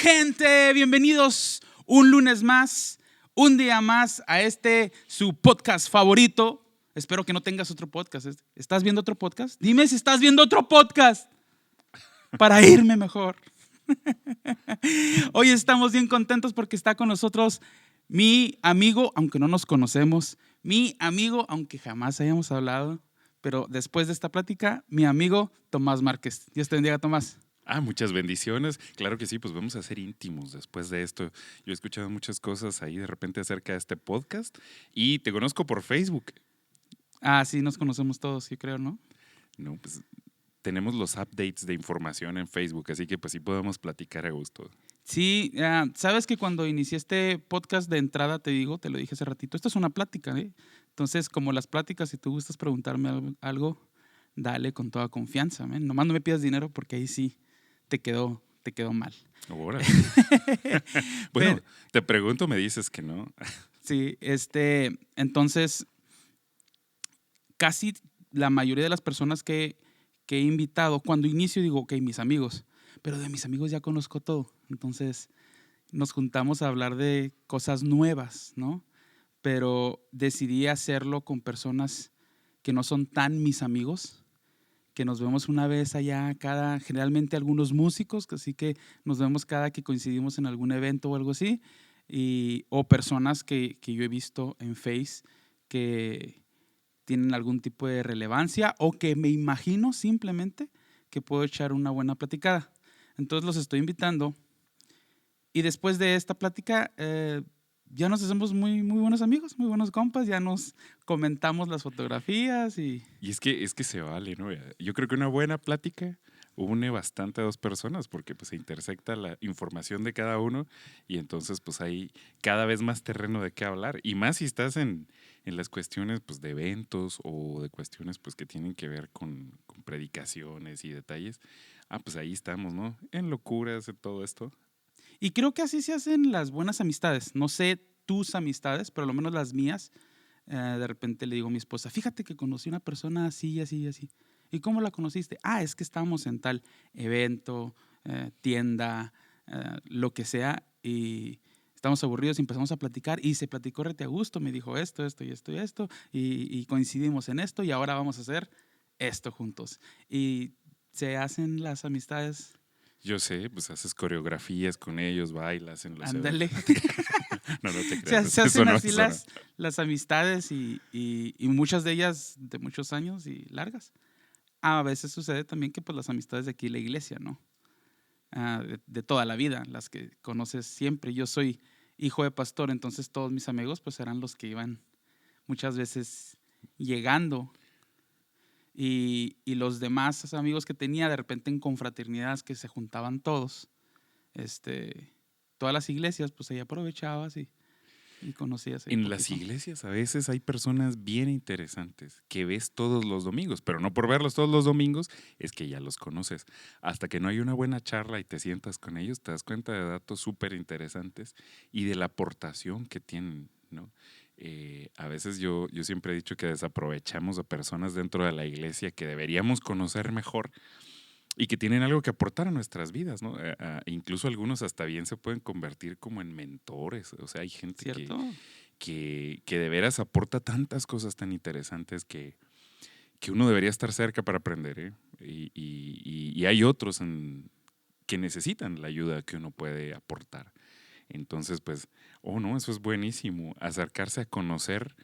gente? Bienvenidos un lunes más, un día más a su podcast favorito. Espero que no tengas otro podcast. ¿Estás viendo otro podcast? Dime si estás viendo otro podcast para irme mejor. Hoy estamos bien contentos porque está con nosotros mi amigo, aunque no nos conocemos, mi amigo, aunque jamás hayamos hablado, pero después de esta plática, mi amigo Tomás Márquez. Dios te bendiga, Tomás. Muchas bendiciones. Claro que sí, pues vamos a ser íntimos después de esto. Yo he escuchado muchas cosas ahí de repente acerca de este podcast y te conozco por Facebook. Sí, nos conocemos todos, yo creo, ¿no? No, pues tenemos los updates de información en Facebook, así que pues sí podemos platicar a gusto. Sí, sabes que cuando inicié este podcast de entrada, te lo dije hace ratito, esto es una plática, ¿eh? Entonces, como las pláticas, si tú gustas preguntarme algo, dale con toda confianza, ¿eh? Nomás no me pidas dinero porque ahí sí te quedó mal. Órale. Bueno, te pregunto, me dices que no. Sí, entonces, casi la mayoría de las personas que he invitado, cuando inicio digo, ok, mis amigos, pero de mis amigos ya conozco todo. Entonces, nos juntamos a hablar de cosas nuevas, ¿no? Pero decidí hacerlo con personas que no son tan mis amigos, que nos vemos una vez allá, generalmente algunos músicos, así que nos vemos cada que coincidimos en algún evento o algo así, o personas que yo he visto en Face que tienen algún tipo de relevancia o que me imagino simplemente que puedo echar una buena platicada. Entonces los estoy invitando y después de esta plática ya nos hacemos muy, muy buenos amigos, muy buenos compas, ya nos comentamos las fotografías y... Y es que se vale, ¿no? Yo creo que una buena plática une bastante a dos personas porque pues se intersecta la información de cada uno y entonces pues hay cada vez más terreno de qué hablar. Y más si estás en las cuestiones pues de eventos o de cuestiones pues que tienen que ver con predicaciones y detalles. Pues ahí estamos, ¿no? En locuras, de todo esto. Y creo que así se hacen las buenas amistades. No sé tus amistades, pero al menos las mías. De repente le digo a mi esposa, fíjate que conocí una persona así, así, así. ¿Y cómo la conociste? Es que estábamos en tal evento, tienda, lo que sea, y estábamos aburridos y empezamos a platicar y se platicó rete a gusto, me dijo esto, esto y esto y esto, y coincidimos en esto y ahora vamos a hacer esto juntos. Y se hacen las amistades. Yo sé, pues haces coreografías con ellos, bailas en los eventos. Ándale. No, no te Se, creas. se Eso hacen no, así eso no. las amistades y muchas de ellas de muchos años y largas. A veces sucede también que pues las amistades de aquí la iglesia, ¿no? De toda la vida, las que conoces siempre. Yo soy hijo de pastor, entonces todos mis amigos pues eran los que iban muchas veces llegando y los demás amigos que tenía de repente en confraternidades que se juntaban todos, todas las iglesias, pues ahí aprovechabas y conocías ahí En las poquito. iglesias a veces hay personas bien interesantes que ves todos los domingos, pero no por verlos todos los domingos es que ya los conoces. Hasta que no hay una buena charla y te sientas con ellos, te das cuenta de datos súper interesantes y de la aportación que tienen, ¿no? A veces yo siempre he dicho que desaprovechamos a personas dentro de la iglesia que deberíamos conocer mejor y que tienen algo que aportar a nuestras vidas, ¿no? Incluso algunos hasta bien se pueden convertir como en mentores. O sea, hay gente ¿Cierto? que de veras aporta tantas cosas tan interesantes que uno debería estar cerca para aprender, ¿eh? Y hay otros que necesitan la ayuda que uno puede aportar. Entonces, pues, no, eso es buenísimo. Acercarse a conocer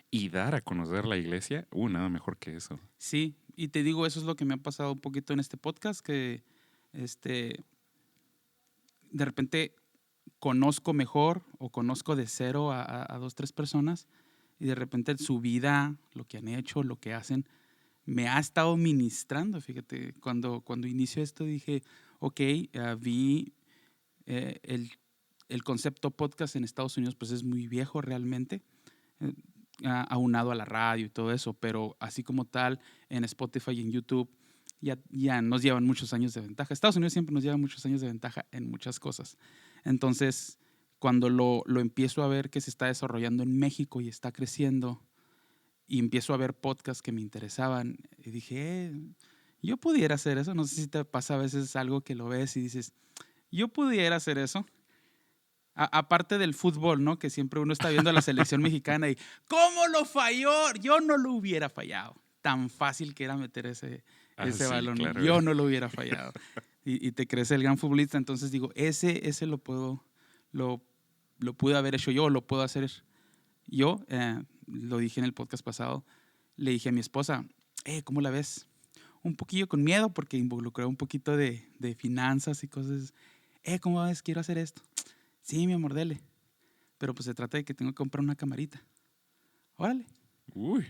y dar a conocer la iglesia, nada mejor que eso. Sí, y te digo, eso es lo que me ha pasado un poquito en este podcast, que de repente conozco mejor o conozco de cero a dos, tres personas y de repente su vida, lo que han hecho, lo que hacen, me ha estado ministrando. Fíjate, cuando inició esto dije, ok, vi el concepto podcast en Estados Unidos, pues es muy viejo realmente, eh, aunado a la radio y todo eso, pero así como tal, en Spotify y en YouTube, ya nos llevan muchos años de ventaja. Estados Unidos siempre nos lleva muchos años de ventaja en muchas cosas. Entonces, cuando lo empiezo a ver que se está desarrollando en México y está creciendo, y empiezo a ver podcasts que me interesaban, y dije, yo pudiera hacer eso. No sé si te pasa a veces algo que lo ves y dices, yo pudiera hacer eso. Aparte del fútbol, ¿no? Que siempre uno está viendo a la selección mexicana y ¿cómo lo falló? Yo no lo hubiera fallado. Tan fácil que era meter ese Sí, balón. claro. Yo no lo hubiera fallado. Y te crees el gran futbolista. Entonces digo, ese lo pude haber hecho yo, lo puedo hacer yo. Lo dije en el podcast pasado. Le dije a mi esposa, ¿cómo la ves? Un poquillo con miedo porque involucró un poquito de finanzas y cosas. ¿Cómo ves? Quiero hacer esto. Sí, mi amor, dele. Pero pues se trata de que tengo que comprar una camarita. Órale. Uy.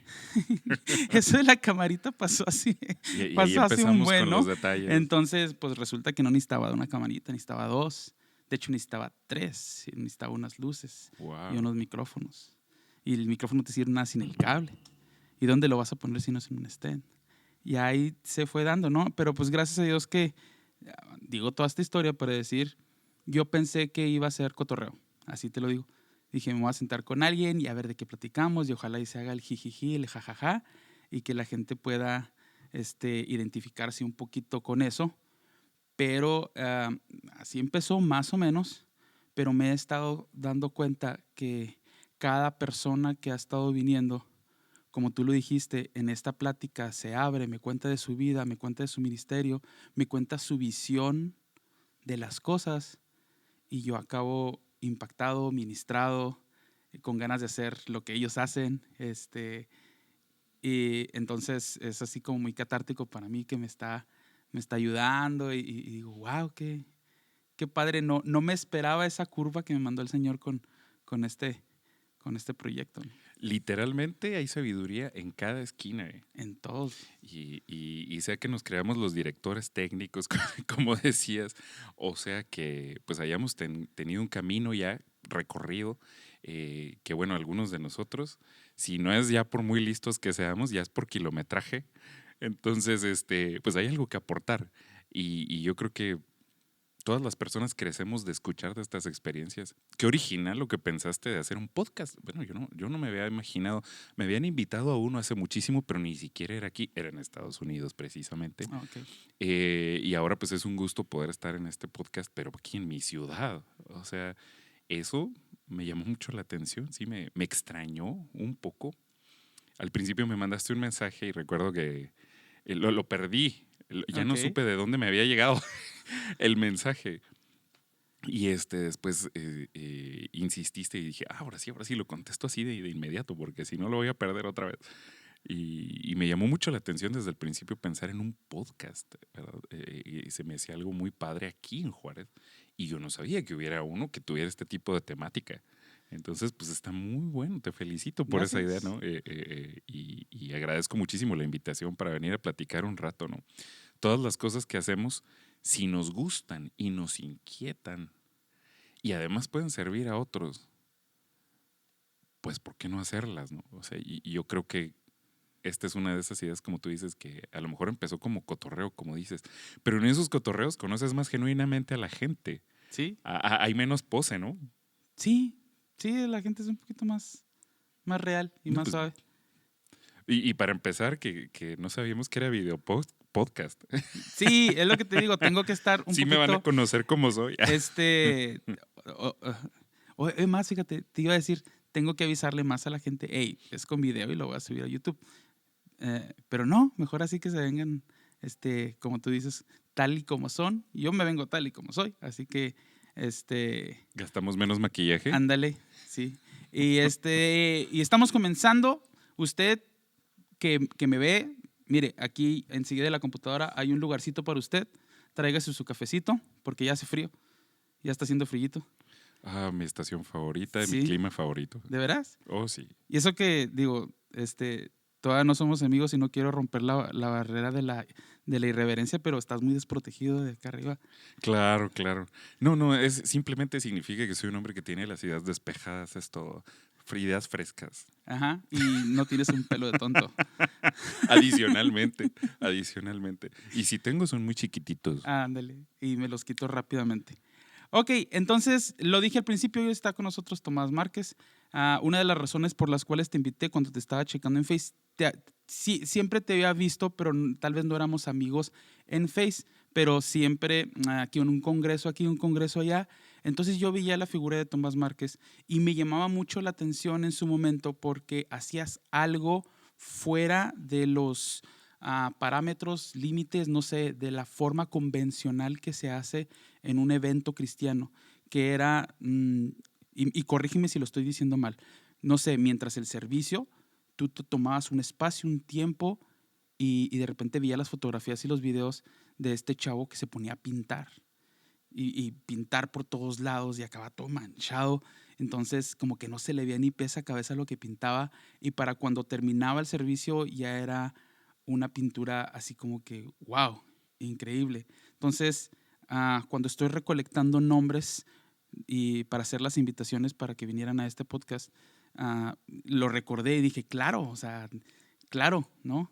Eso de la camarita pasó así. Y pasó ahí así un empezamos buen, con ¿no? los detalles. Entonces, pues resulta que no necesitaba una camarita, necesitaba 2. De hecho, necesitaba 3. Necesitaba unas luces Wow. y unos micrófonos. Y el micrófono te sirve nada sin el cable. ¿Y dónde lo vas a poner si no es en un stand? Y ahí se fue dando, ¿no? Pero pues gracias a Dios que, digo toda esta historia para decir, yo pensé que iba a ser cotorreo, así te lo digo. Dije, me voy a sentar con alguien y a ver de qué platicamos y ojalá y se haga el jijiji, el jajaja y que la gente pueda identificarse un poquito con eso. Pero así empezó más o menos, pero me he estado dando cuenta que cada persona que ha estado viniendo, como tú lo dijiste, en esta plática se abre, me cuenta de su vida, me cuenta de su ministerio, me cuenta su visión de las cosas y yo acabo impactado, ministrado, con ganas de hacer lo que ellos hacen. Y entonces es así como muy catártico para mí que me está ayudando y digo, wow, qué padre. No me esperaba esa curva que me mandó el Señor con este proyecto, ¿no? Literalmente hay sabiduría en cada esquina. En todos. Y sea que nos creamos los directores técnicos, como decías, o sea que pues hayamos tenido un camino ya recorrido, que bueno, algunos de nosotros, si no es ya por muy listos que seamos, ya es por kilometraje. Entonces, pues hay algo que aportar. Y yo creo que todas las personas crecemos de escuchar de estas experiencias. Qué original lo que pensaste de hacer un podcast. Bueno, yo no me había imaginado. Me habían invitado a uno hace muchísimo, pero ni siquiera era aquí. Era en Estados Unidos, precisamente. Okay. Y ahora pues es un gusto poder estar en este podcast, pero aquí en mi ciudad. O sea, eso me llamó mucho la atención. Sí, me extrañó un poco. Al principio me mandaste un mensaje y recuerdo que lo perdí. Ya no supe de dónde me había llegado el mensaje. Y después insististe y dije, ahora sí lo contesto así de inmediato, porque si no lo voy a perder otra vez. Y me llamó mucho la atención desde el principio pensar en un podcast, ¿verdad? Y se me hacía algo muy padre aquí en Juárez. Y yo no sabía que hubiera uno que tuviera este tipo de temática. Entonces, pues está muy bueno. Te felicito por Gracias. esa idea, ¿no? Y agradezco muchísimo la invitación para venir a platicar un rato, ¿no? Todas las cosas que hacemos, si nos gustan y nos inquietan y además pueden servir a otros, pues ¿por qué no hacerlas, no? O sea, y yo creo que esta es una de esas ideas, como tú dices, que a lo mejor empezó como cotorreo, como dices, pero en esos cotorreos conoces más genuinamente a la gente. Sí. Hay menos pose, ¿no? Sí, la gente es un poquito más real y más Pues, suave. y para empezar, que no sabíamos que era video podcast. Sí, es lo que te digo, tengo que estar un sí poquito... me van a conocer como soy. Más, fíjate, te iba a decir, tengo que avisarle más a la gente, hey, es con video y lo voy a subir a YouTube. Pero no, mejor así que se vengan, como tú dices, tal y como son. Yo me vengo tal y como soy, así que, Gastamos menos maquillaje. ándale, sí. Y estamos comenzando. Usted que me ve, mire, aquí enseguida de la computadora hay un lugarcito para usted. Tráigase su cafecito, porque ya hace frío. Ya está haciendo frillito. Mi estación favorita, Sí. mi clima favorito. ¿De veras? Oh, sí. Y eso que, digo, todavía no somos amigos y no quiero romper la barrera de la irreverencia, pero estás muy desprotegido de acá arriba. Claro, claro. No, simplemente significa que soy un hombre que tiene las ideas despejadas, es todo. Ideas frescas. Ajá, y no tienes un pelo de tonto. adicionalmente. Y si tengo son muy chiquititos. Ándale, y me los quito rápidamente. Ok, entonces, lo dije al principio, hoy está con nosotros Tomás Márquez. Una de las razones por las cuales te invité cuando te estaba checando en Face, siempre te había visto, pero tal vez no éramos amigos en Face, pero siempre aquí un congreso aquí, un congreso allá. Entonces yo veía la figura de Tomás Márquez y me llamaba mucho la atención en su momento porque hacías algo fuera de los parámetros, límites, no sé, de la forma convencional que se hace en un evento cristiano, que era, y corrígeme si lo estoy diciendo mal, no sé, mientras el servicio, tú te tomabas un espacio, un tiempo, y de repente veía las fotografías y los videos de este chavo que se ponía a pintar y pintar por todos lados y acaba todo manchado. Entonces, como que no se le veía ni pies a cabeza lo que pintaba. Y para cuando terminaba el servicio ya era una pintura así como que, wow, increíble. Entonces, cuando estoy recolectando nombres y para hacer las invitaciones para que vinieran a este podcast, lo recordé y dije, claro, o sea, claro, ¿no?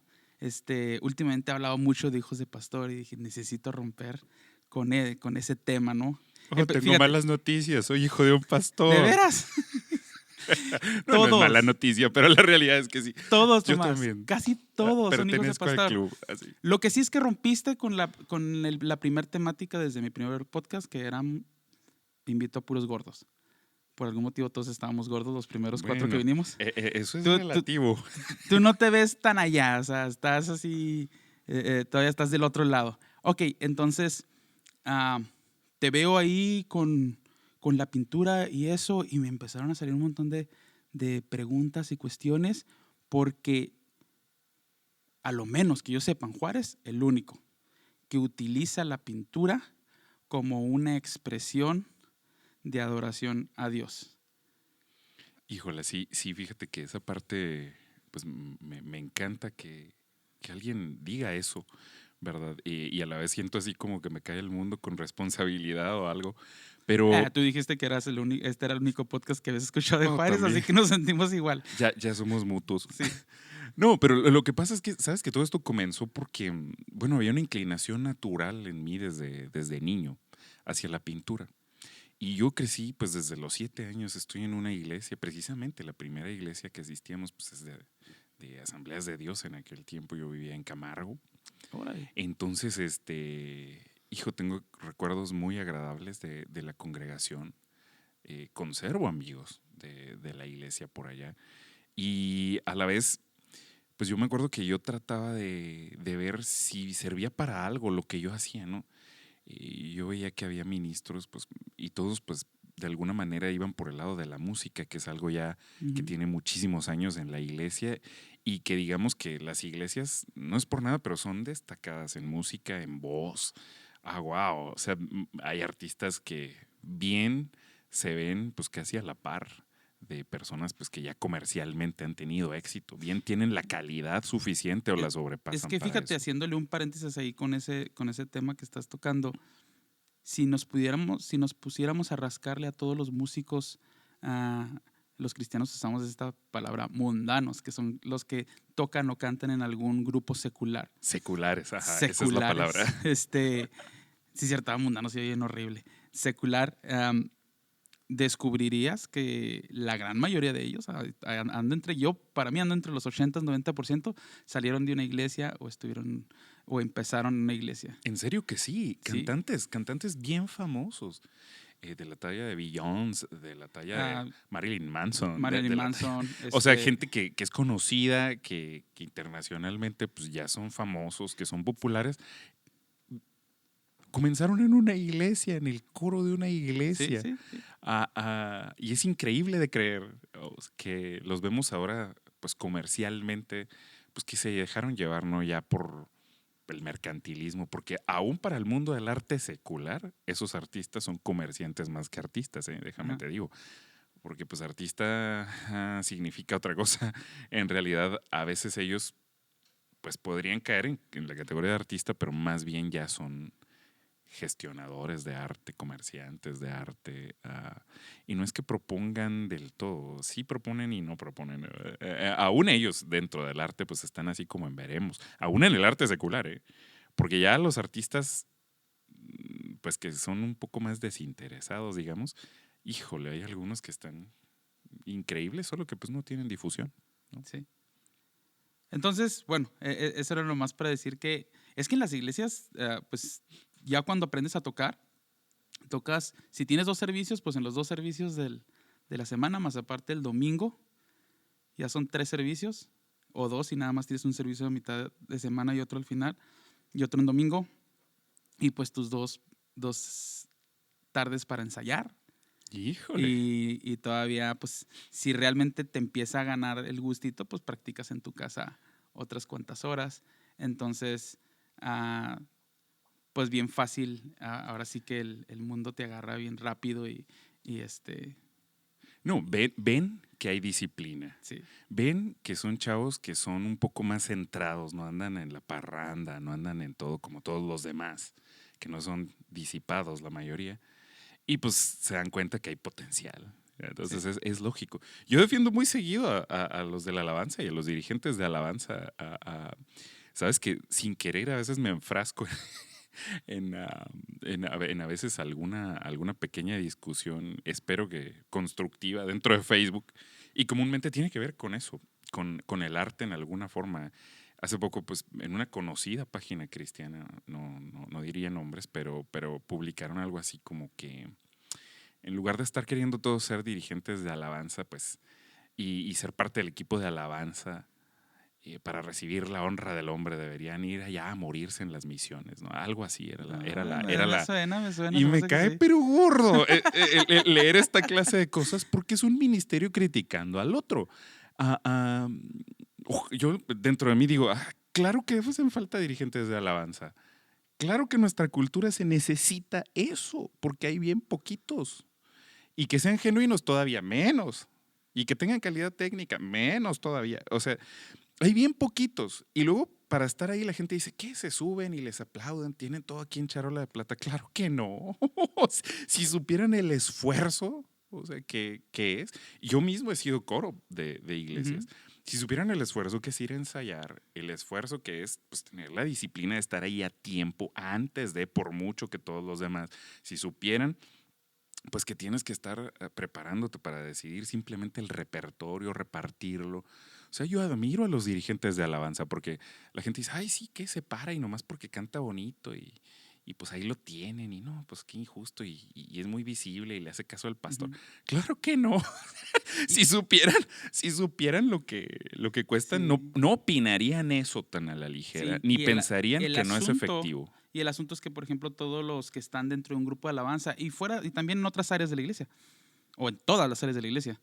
Últimamente he hablado mucho de hijos de pastor y dije, necesito romper con ese tema, ¿no? Oh, tengo Fíjate, malas noticias, soy hijo de un ¿de pastor. veras? No, no es mala Todos, noticia, pero la realidad es que sí. todos, Yo Tomás, también. casi todos son hijos de Pertenezco al pastor. club, así. Lo que sí es que rompiste con la primera temática desde mi primer podcast, que era invito a puros gordos. Por algún motivo todos estábamos gordos los primeros 4 que Bueno, vinimos. eso es Tú, relativo. tú no te ves tan allá, o sea, estás así, todavía estás del otro lado. Ok, entonces ah, te veo ahí con la pintura y eso, y me empezaron a salir un montón de preguntas y cuestiones, porque a lo menos que yo sepa, en Juárez, el único que utiliza la pintura como una expresión de adoración a Dios. Híjole, sí, sí, fíjate que esa parte, pues me encanta que alguien diga eso, ¿verdad? Y a la vez siento así como que me cae el mundo con responsabilidad o algo. Pero Tú dijiste que este era el único podcast que habías escuchado de Juárez, también así que nos sentimos igual. ya somos mutuos. Sí. No, pero lo que pasa es que, ¿sabes? Que todo esto comenzó porque, bueno, había una inclinación natural en mí desde niño hacia la pintura. Y yo crecí, pues desde los 7 años estoy en una iglesia, precisamente la primera iglesia que asistíamos, pues es de Asambleas de Dios. En aquel tiempo yo vivía en Camargo. Órale. Entonces, hijo, tengo recuerdos muy agradables de la congregación. Conservo amigos de la iglesia por allá. Y a la vez, pues yo me acuerdo que yo trataba de ver si servía para algo lo que yo hacía, ¿no? Y yo veía que había ministros, pues, y todos, pues, de alguna manera iban por el lado de la música, que es algo ya que Ujú. tiene muchísimos años en la iglesia y que digamos que las iglesias, no es por nada, pero son destacadas en música, en voz. Wow, o sea, hay artistas que bien se ven, pues, casi a la par de personas pues que ya comercialmente han tenido éxito, bien tienen la calidad suficiente o la Es sobrepasan que para fíjate, eso. haciéndole un paréntesis ahí con ese tema que estás tocando, si nos pusiéramos a rascarle a todos los músicos, los cristianos usamos esta palabra mundanos, que son los que tocan o cantan en algún grupo secular. Seculares, ajá, esa es la palabra. Seculares, sí, cierto, mundanos se oyen horrible. Secular, descubrirías que la gran mayoría de ellos, para mí ando entre los 80 y 90%, salieron de una iglesia o estuvieron o empezaron en una iglesia. En serio que sí, Sí. cantantes bien famosos, de la talla de Beyoncé, de la talla de Ah, Marilyn Manson, Marilyn Manson, o sea, gente que es conocida, que internacionalmente pues ya son famosos, que son populares, comenzaron en una iglesia, en el coro de una sí, iglesia. sí, sí. Y es increíble de creer que los vemos ahora, pues comercialmente, pues que se dejaron llevar, ¿no? Ya por el mercantilismo, porque aún para el mundo del arte secular, esos artistas son comerciantes más que artistas, déjame Ajá. te digo. Porque pues artista significa otra cosa. En realidad, a veces ellos pues podrían caer en la categoría de artista, pero más bien ya son gestionadores de arte, comerciantes de arte, y no es que propongan del todo, sí proponen y no proponen. Aún ellos dentro del arte pues están así como en veremos, aún en el arte secular, porque ya los artistas pues que son un poco más desinteresados, digamos, híjole, hay algunos que están increíbles, solo que pues no tienen difusión, ¿no? Sí. Entonces, bueno, eso era lo más para decir que es que en las iglesias, pues ya cuando aprendes a tocar, tocas, si tienes 2 servicios, pues en los 2 servicios de la semana, más aparte el domingo, ya son 3 servicios, o 2 y nada más tienes un servicio a mitad de semana y otro al final, y otro en domingo, y pues tus dos tardes para ensayar. Híjole. Y todavía, pues, si realmente te empieza a ganar el gustito, pues practicas en tu casa otras cuantas horas. Entonces, pues bien fácil, ahora sí que el mundo te agarra bien rápido y No, ven que hay disciplina. sí. Ven que son chavos que son un poco más centrados, no andan en la parranda, no andan en todo como todos los demás, que no son disipados la mayoría. Y pues se dan cuenta que hay potencial. Entonces Sí. es lógico. Yo defiendo muy seguido a los de la alabanza y a los dirigentes de alabanza. Sabes que sin querer a veces me enfrasco en a veces alguna pequeña discusión, espero que constructiva, dentro de Facebook. Y comúnmente tiene que ver con eso, con el arte en alguna forma. Hace poco, pues, en una conocida página cristiana, no diría nombres, pero publicaron algo así como que en lugar de estar queriendo todos ser dirigentes de alabanza, pues, y ser parte del equipo de alabanza, para recibir la honra del hombre deberían ir allá a morirse en las misiones, ¿no? Algo así Me suena, y se me me hace que cae sí. pero gordo leer esta clase de cosas porque es un ministerio criticando al otro. Ah, ah, yo dentro de mí digo, claro que hacen falta dirigentes de alabanza. Claro que nuestra cultura se necesita eso, porque hay bien poquitos. Y que sean genuinos todavía menos. Y que tengan calidad técnica menos todavía. O sea, hay bien poquitos. Y luego, para estar ahí, la gente dice, ¿qué? Se suben y les aplauden, tienen todo aquí en charola de plata. Claro que no. Si supieran el esfuerzo, o sea, que es. Yo mismo he sido coro de iglesias. Ujú. Si supieran el esfuerzo que es ir a ensayar, el esfuerzo que es pues, tener la disciplina de estar ahí a tiempo, antes de, por mucho que todos los demás, si supieran pues que tienes que estar preparándote para decidir simplemente el repertorio, repartirlo. O sea, yo admiro a los dirigentes de alabanza porque la gente dice, ay, sí, que se para y nomás porque canta bonito y pues ahí lo tienen y no, pues qué injusto y es muy visible y le hace caso al pastor. Ujú. Claro que no. Y, Si supieran lo que cuesta, sí. no opinarían eso tan a la ligera, Sí, ni y pensarían que no es efectivo. el asunto es que, por ejemplo, todos los que están dentro de un grupo de alabanza y fuera, y también en otras áreas de la iglesia, o en todas las áreas de la iglesia,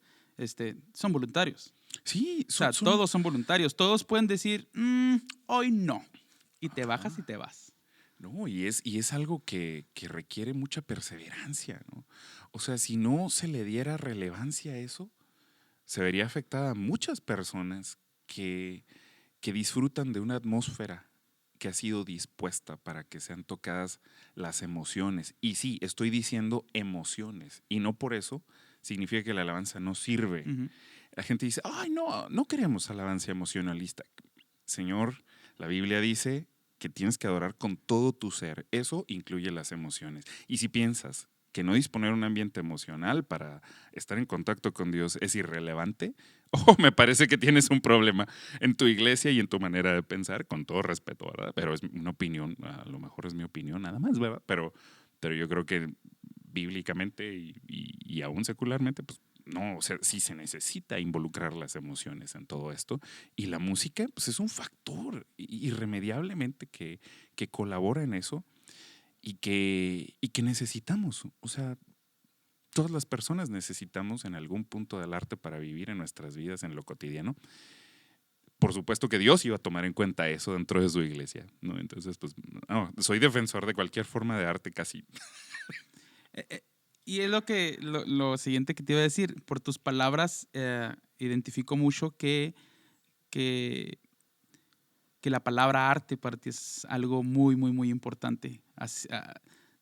son voluntarios. Sí, O sea, todos son voluntarios. Todos pueden decir, hoy no. Y te bajas y Ajá. te vas. No, y es algo que requiere mucha perseverancia, ¿no? O sea, si no se le diera relevancia a eso, se vería afectada a muchas personas que disfrutan de una atmósfera que ha sido dispuesta para que sean tocadas las emociones. Y sí, estoy diciendo emociones, y no por eso significa que la alabanza no sirve. Ujú. La gente dice, ay, no queremos alabanza emocionalista. Señor, la Biblia dice que tienes que adorar con todo tu ser. Eso incluye las emociones. Y si piensas que no disponer un ambiente emocional para estar en contacto con Dios es irrelevante, me parece que tienes un problema en tu iglesia y en tu manera de pensar, con todo respeto, ¿verdad? Pero es una opinión, a lo mejor es mi opinión nada más, ¿verdad? Pero yo creo que bíblicamente y aún secularmente, pues no, o sea, sí se necesita involucrar las emociones en todo esto. Y la música, pues es un factor irremediablemente que colabora en eso y que necesitamos. O sea, todas las personas necesitamos en algún punto del arte para vivir en nuestras vidas, en lo cotidiano. Por supuesto que Dios iba a tomar en cuenta eso dentro de su iglesia, ¿no? Entonces, pues, no, soy defensor de cualquier forma de arte casi. Eh, eh, y es lo siguiente que te iba a decir. Por tus palabras, identifico mucho que, que la palabra arte para ti es algo muy, muy, muy importante.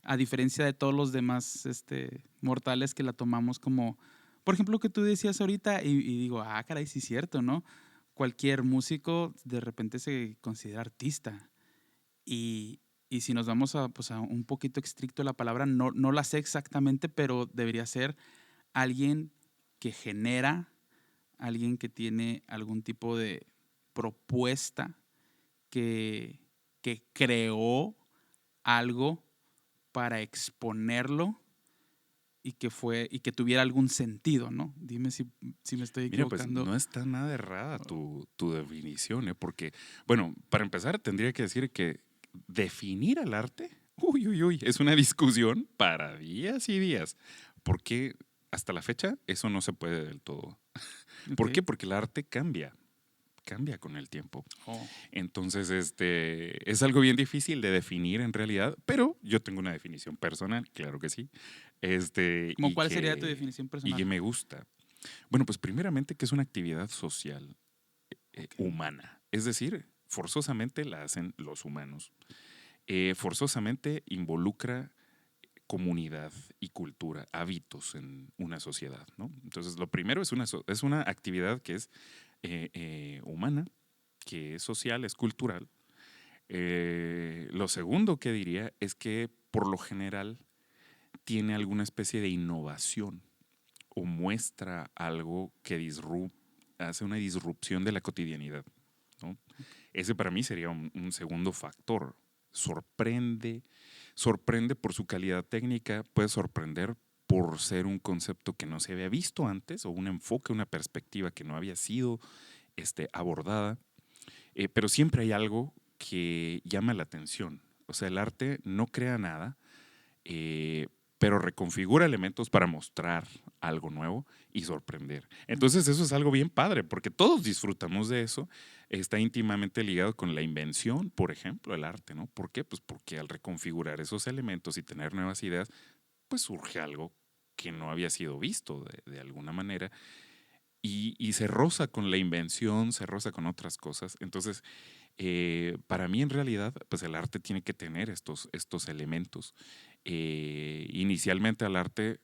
A diferencia de todos los demás mortales que la tomamos como, por ejemplo, lo que tú decías ahorita, y digo, caray, sí es cierto, ¿no? Cualquier músico de repente se considera artista. Y si nos vamos pues, a un poquito estricto de la palabra, no la sé exactamente, pero debería ser alguien que genera, alguien que tiene algún tipo de propuesta, que creó algo para exponerlo y que tuviera algún sentido, ¿no? Dime si me estoy Mira, pues equivocando. no está nada errada tu definición, ¿eh? Porque, bueno, para empezar tendría que decir que definir al arte, es una discusión para días y días. Porque hasta la fecha eso no se puede del todo. ¿Por qué? Ok. Porque el arte cambia con el tiempo. Oh, Entonces, es algo bien difícil de definir en realidad, pero yo tengo una definición personal, claro que sí, ¿cómo cuál sería tu definición y que personal? me gusta. Bueno, pues primeramente que es una actividad social Ok. humana, es decir, forzosamente la hacen los humanos. Forzosamente involucra comunidad y cultura, hábitos en una sociedad, ¿no? Entonces, lo primero es una actividad que es humana, que es social, es cultural. Lo segundo que diría es que por lo general tiene alguna especie de innovación o muestra algo que hace una disrupción de la cotidianidad, ¿no? Ese para mí sería un segundo factor. Sorprende por su calidad técnica, puede sorprender por ser un concepto que no se había visto antes o un enfoque, una perspectiva que no había sido abordada. Pero siempre hay algo que llama la atención. O sea, el arte no crea nada, eh, pero reconfigura elementos para mostrar algo nuevo y sorprender. Entonces eso es algo bien padre, porque todos disfrutamos de eso. Está íntimamente ligado con la invención, por ejemplo, el arte, ¿no? ¿Por qué? Pues porque al reconfigurar esos elementos y tener nuevas ideas, pues surge algo que no había sido visto de alguna manera y se roza con la invención, se roza con otras cosas. Entonces, para mí en realidad, pues el arte tiene que tener estos elementos. Inicialmente al arte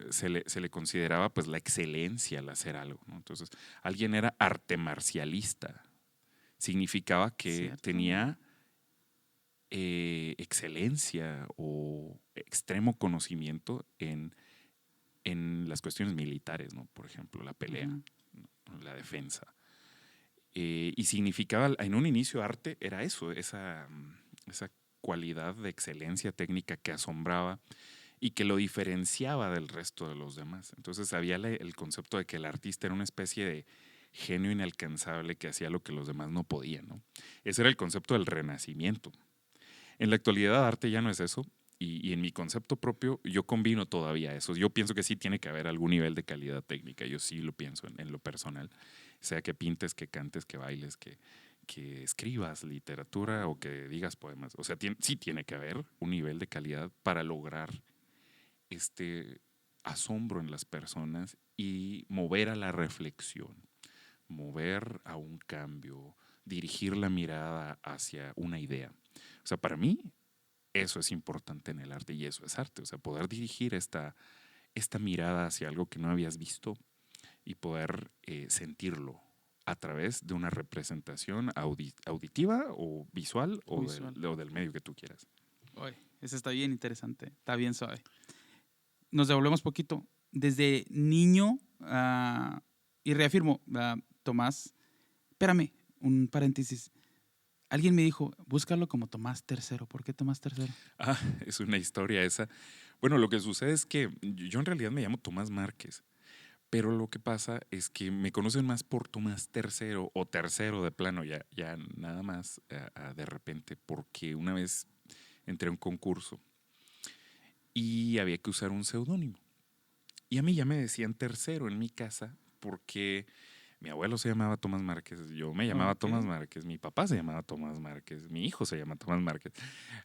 se le consideraba pues la excelencia al hacer algo, ¿no? Entonces, alguien era arte marcialista. Significaba que Cierto. tenía excelencia o extremo conocimiento en las cuestiones militares, ¿no? Por ejemplo, la pelea, Ujú. ¿no? La defensa. Y significaba, en un inicio, arte era eso, esa cualidad de excelencia técnica que asombraba y que lo diferenciaba del resto de los demás. Entonces había el concepto de que el artista era una especie de genio inalcanzable que hacía lo que los demás no podían, ¿no? Ese era el concepto del renacimiento. En la actualidad, arte ya no es eso. Y en mi concepto propio, yo combino todavía eso. Yo pienso que sí tiene que haber algún nivel de calidad técnica. Yo sí lo pienso en lo personal. Sea que pintes, que cantes, que bailes, que escribas literatura o que digas poemas. O sea, sí tiene que haber un nivel de calidad para lograr este asombro en las personas y mover a la reflexión, mover a un cambio, dirigir la mirada hacia una idea. O sea, para mí eso es importante en el arte y eso es arte. O sea, poder dirigir esta mirada hacia algo que no habías visto y poder sentirlo a través de una representación auditiva o visual O visual. o del medio que tú quieras. Oye, eso está bien interesante. Está bien suave. Nos devolvemos poquito. Desde niño, y reafirmo, Tomás, espérame, un paréntesis. Alguien me dijo, búscalo como Tomás Tercero. ¿Por qué Tomás Tercero? Ah, es una historia esa. Bueno, lo que sucede es que yo en realidad me llamo Tomás Márquez, pero lo que pasa es que me conocen más por Tomás Tercero o Tercero de plano, ya nada más de repente, porque una vez entré a un concurso y había que usar un seudónimo. Y a mí ya me decían Tercero en mi casa porque mi abuelo se llamaba Tomás Márquez, yo me llamaba Ok. Tomás Márquez, mi papá se llamaba Tomás Márquez, mi hijo se llama Tomás Márquez.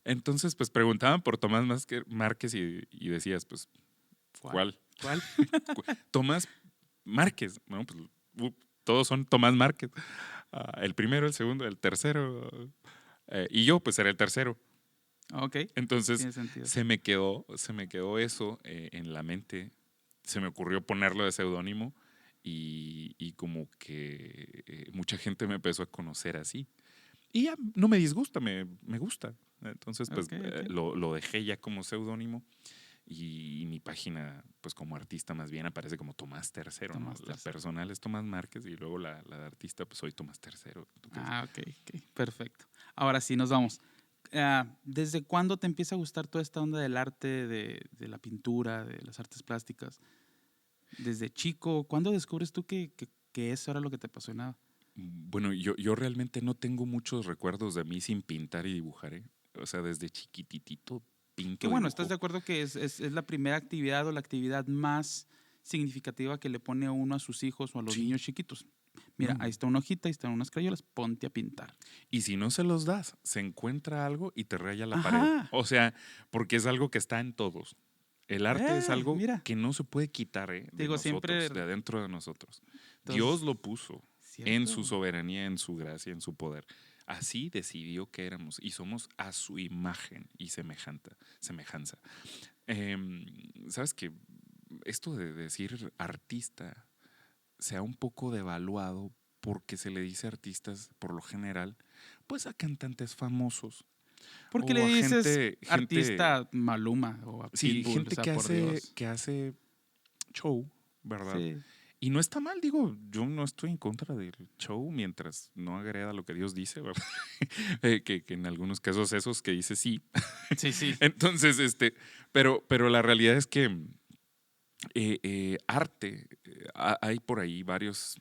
Entonces, pues preguntaban por Tomás Márquez y decías, pues, ¿Cuál? ¿cuál? ¿Cuál? Tomás Márquez. Bueno, pues todos son Tomás Márquez. El primero, el segundo, el tercero. Y yo, pues, era el tercero. Ok. Entonces, Tiene sentido. se me quedó eso en la mente. Se me ocurrió ponerlo de seudónimo y como que mucha gente me empezó a conocer así. Y ya no me disgusta, me gusta. Entonces, pues Ok, ok. lo dejé ya como seudónimo y mi página, pues como artista más bien aparece como Tomás Tercero, ¿no? Tomás La Tercero. personal es Tomás Márquez y luego la de artista, pues soy Tomás Tercero. Entonces, Ok, ok. Perfecto. Ahora sí, nos vamos. ¿Desde cuándo te empieza a gustar toda esta onda del arte, de la pintura, de las artes plásticas? ¿Desde chico? ¿Cuándo descubres tú que eso era lo que te apasionaba? Bueno, yo realmente no tengo muchos recuerdos de mí sin pintar y dibujar, ¿eh? O sea, desde chiquititito Que pinto, bueno, ¿estás dibujo. de acuerdo que es la primera actividad o la actividad más significativa que le pone a uno a sus hijos o a los Sí, niños chiquitos? Mira, ahí no. está una hojita, ahí están unas crayolas, ponte a pintar. Y si no se los das, se encuentra algo y te raya la pared. Ajá, O sea, porque es algo que está en todos. El arte es algo mira, que no se puede quitar, te de digo, siempre, nosotros, de adentro de nosotros. Dios entonces, lo puso en su cierto. soberanía, en su gracia, en su poder. Así decidió que éramos y somos a su imagen y semejanza. Em, ¿Sabes que esto de decir artista se ha un poco devaluado porque se le dice artistas por lo general, pues a cantantes famosos ¿Por qué le o a dices gente, artista a Maluma o a sí, Pitbull? O gente sea, por Dios. que hace show, ¿verdad? Sí, Y no está mal, digo, yo no estoy en contra del show mientras no agreda lo que Dios dice, ¿verdad? Que en algunos casos esos que dice sí. sí, sí. Entonces, pero la realidad es que arte, hay por ahí varias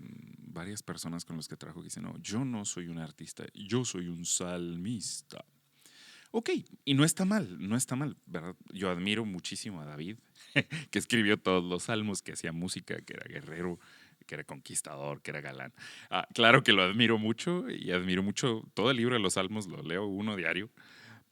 personas con las que trabajo que dicen, no, yo no soy un artista, yo soy un salmista. Ok, y no está mal, no está mal, ¿verdad? Yo admiro muchísimo a David, que escribió todos los salmos, que hacía música, que era guerrero, que era conquistador, que era galán. Claro que lo admiro mucho y admiro mucho todo el libro de los salmos, lo leo uno diario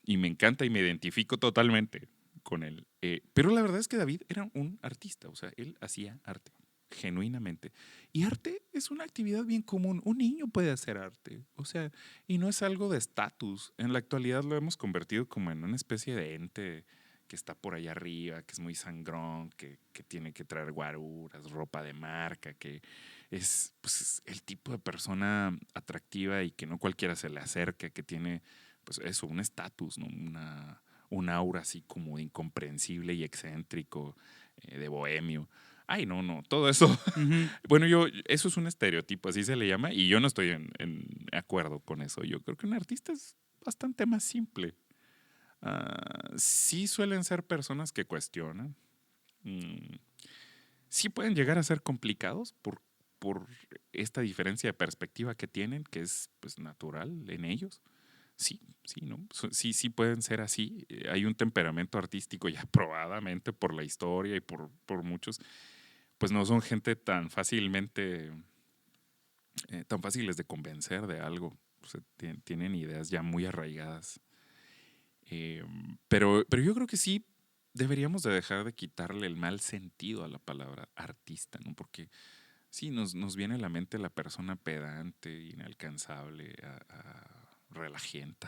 y me encanta y me identifico totalmente con él. Pero la verdad es que David era un artista, o sea, él hacía arte, genuinamente. Y arte es una actividad bien común. Un niño puede hacer arte, o sea, y no es algo de estatus. En la actualidad lo hemos convertido como en una especie de ente que está por allá arriba, que es muy sangrón, que tiene que traer guaruras, ropa de marca, que es, pues, es el tipo de persona atractiva y que no cualquiera se le acerca, que tiene pues eso, un estatus, ¿no? Un aura así como de incomprensible y excéntrico, de bohemio. Ay, no, no, todo eso. Ujú. Bueno, eso es un estereotipo, así se le llama, y yo no estoy en acuerdo con eso. Yo creo que un artista es bastante más simple. Sí suelen ser personas que cuestionan. mm, sí pueden llegar a ser complicados por esta diferencia de perspectiva que tienen, que es pues natural en ellos. Sí, sí, ¿no? Sí pueden ser así. Hay un temperamento artístico ya probadamente por la historia y por muchos, pues no son gente tan fáciles de convencer de algo. O sea, tienen ideas ya muy arraigadas. Pero yo creo que sí deberíamos de dejar de quitarle el mal sentido a la palabra artista, ¿no? Porque sí, nos viene a la mente la persona pedante, inalcanzable, relajienta.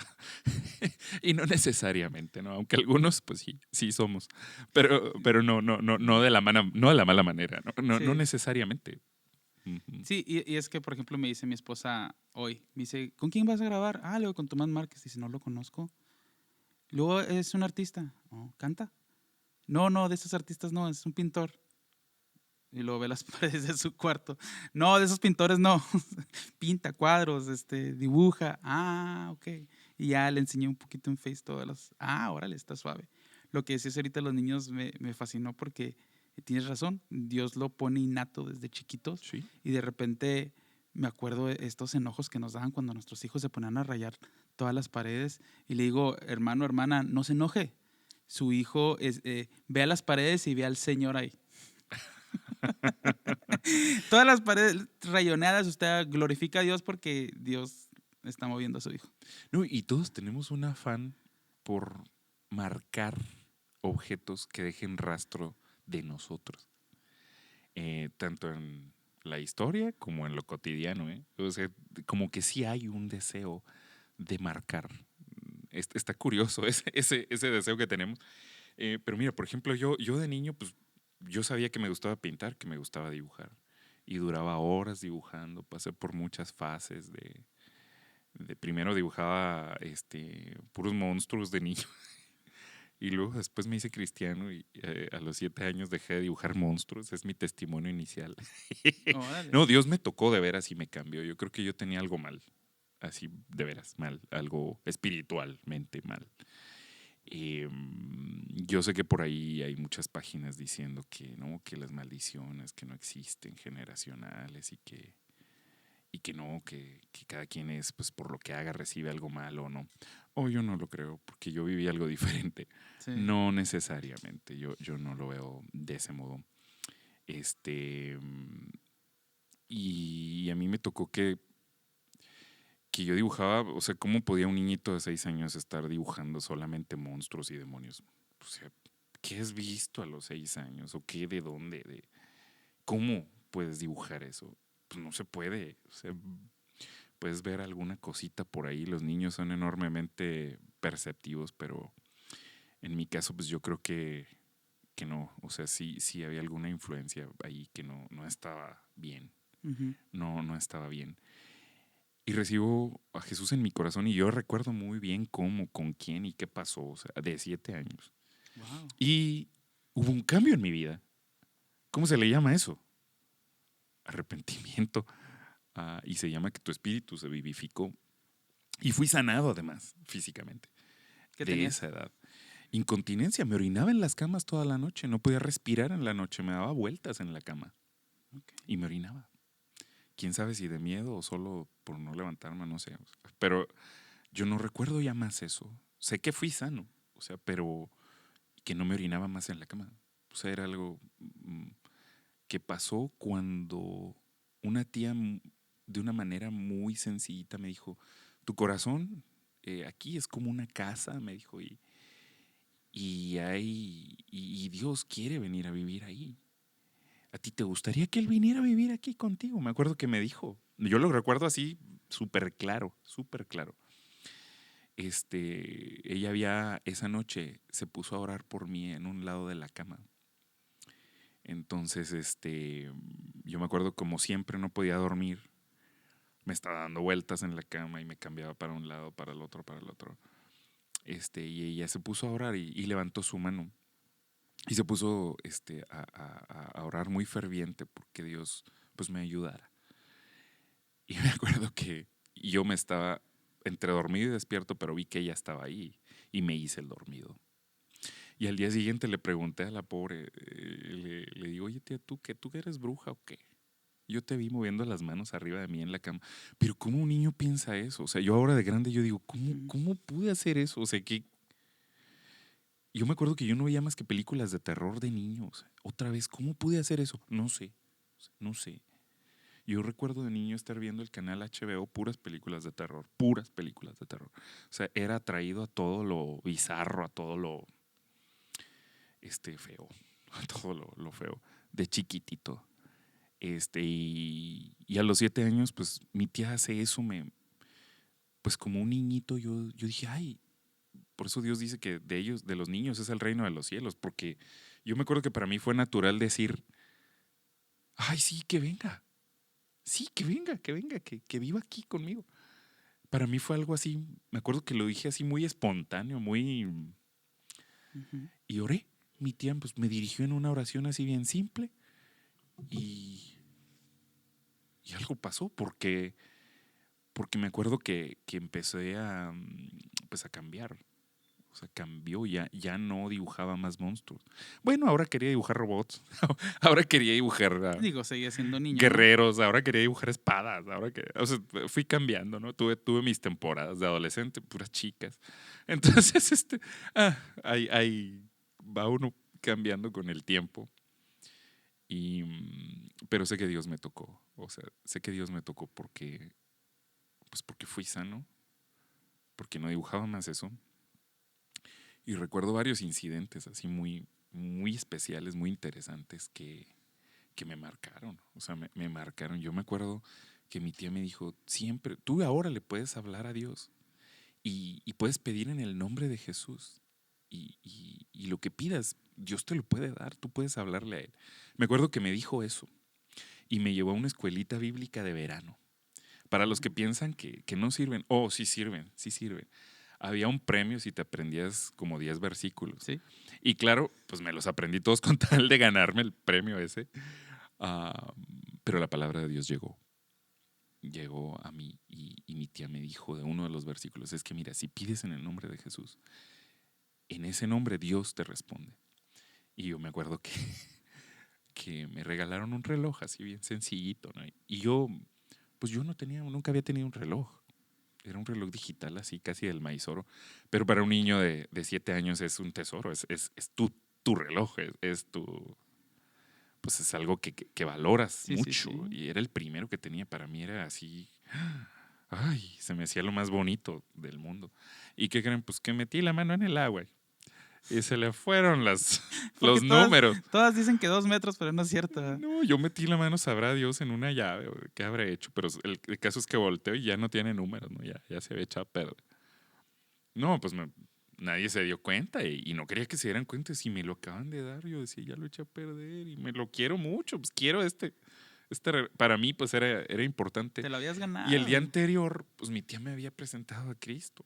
Y no necesariamente, ¿no? Aunque algunos, pues sí, sí somos. Pero no no de la mala manera, no Sí, necesariamente. Ujú. sí, y es que, por ejemplo, me dice mi esposa hoy, me dice, ¿con quién vas a grabar? Ah, luego con Tomás Márquez, dice, no lo conozco. Luego es un artista, oh, ¿canta? No, no, de esos artistas no, es un pintor. Y luego ve las paredes de su cuarto. No, de esos pintores no. Pinta cuadros, dibuja. Ah, ok. Y ya le enseñé un poquito en Face todas las. Ah, órale, está suave. Lo que decías ahorita los niños me fascinó porque tienes razón. Dios lo pone innato desde chiquitos Sí. y de repente me acuerdo de estos enojos que nos daban cuando nuestros hijos se ponían a rayar todas las paredes y le digo, hermano, hermana, no se enoje. Su hijo ve a las paredes y ve al Señor ahí. Todas las paredes rayoneadas, usted glorifica a Dios porque Dios está moviendo a su hijo. No, y todos tenemos un afán por marcar objetos que dejen rastro de nosotros. Tanto en la historia como en lo cotidiano, ¿eh? O sea, como que sí hay un deseo de marcar. Está curioso ese deseo que tenemos. Pero mira, por ejemplo, yo de niño, pues yo sabía que me gustaba pintar, que me gustaba dibujar. Y duraba horas dibujando. Pasé por muchas fases de primero dibujaba puros monstruos de niño. Y luego después me hice cristiano y a los 7 años dejé de dibujar monstruos. Es mi testimonio inicial. Órale. No, Dios me tocó de veras y me cambió. Yo creo que yo tenía algo mal. así de veras mal, algo espiritualmente mal. Yo sé que por ahí hay muchas páginas diciendo que no, que las maldiciones que no existen generacionales y que no, que cada quien es, pues por lo que haga recibe algo malo o no. O yo no lo creo, porque yo viví algo diferente. Sí. No necesariamente, yo no lo veo de ese modo. Y a mí me tocó que yo dibujaba, o sea, ¿cómo podía un niñito de 6 años estar dibujando solamente monstruos y demonios? O sea, ¿qué has visto a los 6 años? ¿O qué, de dónde? ¿Cómo puedes dibujar eso? Pues no se puede. O sea, puedes ver alguna cosita por ahí. Los niños son enormemente perceptivos, pero en mi caso, pues yo creo que no. O sea, sí había alguna influencia ahí que no estaba bien. Ujú. No estaba bien. Y recibo a Jesús en mi corazón y yo recuerdo muy bien cómo, con quién y qué pasó, o sea, de 7 años. Wow. Y hubo un cambio en mi vida. ¿Cómo se le llama eso? Arrepentimiento. Y se llama que tu espíritu se vivificó. Y fui sanado además, físicamente, ¿Qué de tenías? esa edad. Incontinencia, me orinaba en las camas toda la noche, no podía respirar en la noche, me daba vueltas en la cama Okay. y me orinaba. Quién sabe si de miedo o solo por no levantarme, no sé. Pero yo no recuerdo ya más eso. Sé que fui sano, o sea, pero que no me orinaba más en la cama. O sea, era algo que pasó cuando una tía de una manera muy sencillita me dijo, tu corazón aquí es como una casa, me dijo, y Dios quiere venir a vivir ahí. ¿A ti te gustaría que Él viniera a vivir aquí contigo? Me acuerdo que me dijo. Yo lo recuerdo así súper claro, súper claro. Esa noche se puso a orar por mí en un lado de la cama. Entonces, yo me acuerdo como siempre no podía dormir. Me estaba dando vueltas en la cama y me cambiaba para un lado, para el otro, para el otro. Y ella se puso a orar y levantó su mano. Y se puso a orar muy ferviente porque Dios pues me ayudara. Y me acuerdo que yo me estaba entre dormido y despierto, pero vi que ella estaba ahí y me hice el dormido. Y al día siguiente le pregunté a la pobre, le digo, oye tía, ¿tú que eres bruja o qué? Yo te vi moviendo las manos arriba de mí en la cama. Pero ¿cómo un niño piensa eso? O sea, yo ahora de grande yo digo, ¿cómo pude hacer eso? O sea, que yo me acuerdo que yo no veía más que películas de terror de niños. Otra vez, ¿cómo pude hacer eso? No sé, no sé. Yo recuerdo de niño estar viendo el canal HBO, puras películas de terror, puras películas de terror. O sea, era atraído a todo lo bizarro, a todo lo feo, a todo lo feo, de chiquitito. Y a los 7 años, pues mi tía hace eso, pues como un niñito, yo dije, ay, por eso Dios dice que de ellos, de los niños, es el reino de los cielos, porque yo me acuerdo que para mí fue natural decir, ay, sí, que venga, sí, que viva aquí conmigo. Para mí fue algo así, me acuerdo que lo dije así muy espontáneo, Ujú. y oré. Mi tía pues, me dirigió en una oración así bien simple y, y algo pasó porque me acuerdo que empecé pues a cambiar. O sea, cambió, ya no dibujaba más monstruos. Bueno, ahora quería dibujar robots, ahora quería dibujar Digo, seguía siendo niño, ¿no? guerreros, ahora quería dibujar espadas, o sea, fui cambiando, ¿no? Tuve mis temporadas de adolescente, puras chicas. Entonces, ahí va uno cambiando con el tiempo. Pero sé que Dios me tocó, o sea, sé que Dios me tocó porque fui sano, porque no dibujaba más eso. Y recuerdo varios incidentes así muy especiales, muy interesantes que me marcaron. O sea, me marcaron. Yo me acuerdo que mi tía me dijo, siempre, tú ahora le puedes hablar a Dios y puedes pedir en el nombre de Jesús. Y lo que pidas, Dios te lo puede dar, tú puedes hablarle a Él. Me acuerdo que me dijo eso y me llevó a una escuelita bíblica de verano. Para los que piensan que no sirven, sí sirven, sí sirven. Había un premio si te aprendías como 10 versículos. Sí. Y claro, pues me los aprendí todos con tal de ganarme el premio ese. Ah, pero la palabra de Dios llegó. llegó a mí y mi tía me dijo de uno de los versículos, es que mira, si pides en el nombre de Jesús, en ese nombre Dios te responde. Y yo me acuerdo que me regalaron un reloj así bien sencillito, ¿no? Y yo, pues yo nunca había tenido un reloj. Era un reloj digital así, casi del Maizoro. Pero para un niño de 7 años es un tesoro, es tu reloj, es tu... Pues es algo que valoras Sí, sí, mucho. sí. Y era el primero que tenía. Para mí era así... Ay, se me hacía lo más bonito del mundo. ¿Y qué creen? Pues que metí la mano en el agua y se le fueron Porque los números. todas dicen que 2 metros, pero no es cierto. ¿Eh? No, yo metí la mano, sabrá Dios, en una llave. O ¿qué habré hecho? Pero el caso es que volteo y ya no tiene números, ¿no? Ya se había echado a perder. No, pues nadie se dio cuenta y no quería que se dieran cuenta. Si me lo acaban de dar, yo decía, ya lo eché a perder y me lo quiero mucho. Pues quiero para mí, pues era importante. Te lo habías Y el día ganado. anterior, pues mi tía me había presentado a Cristo.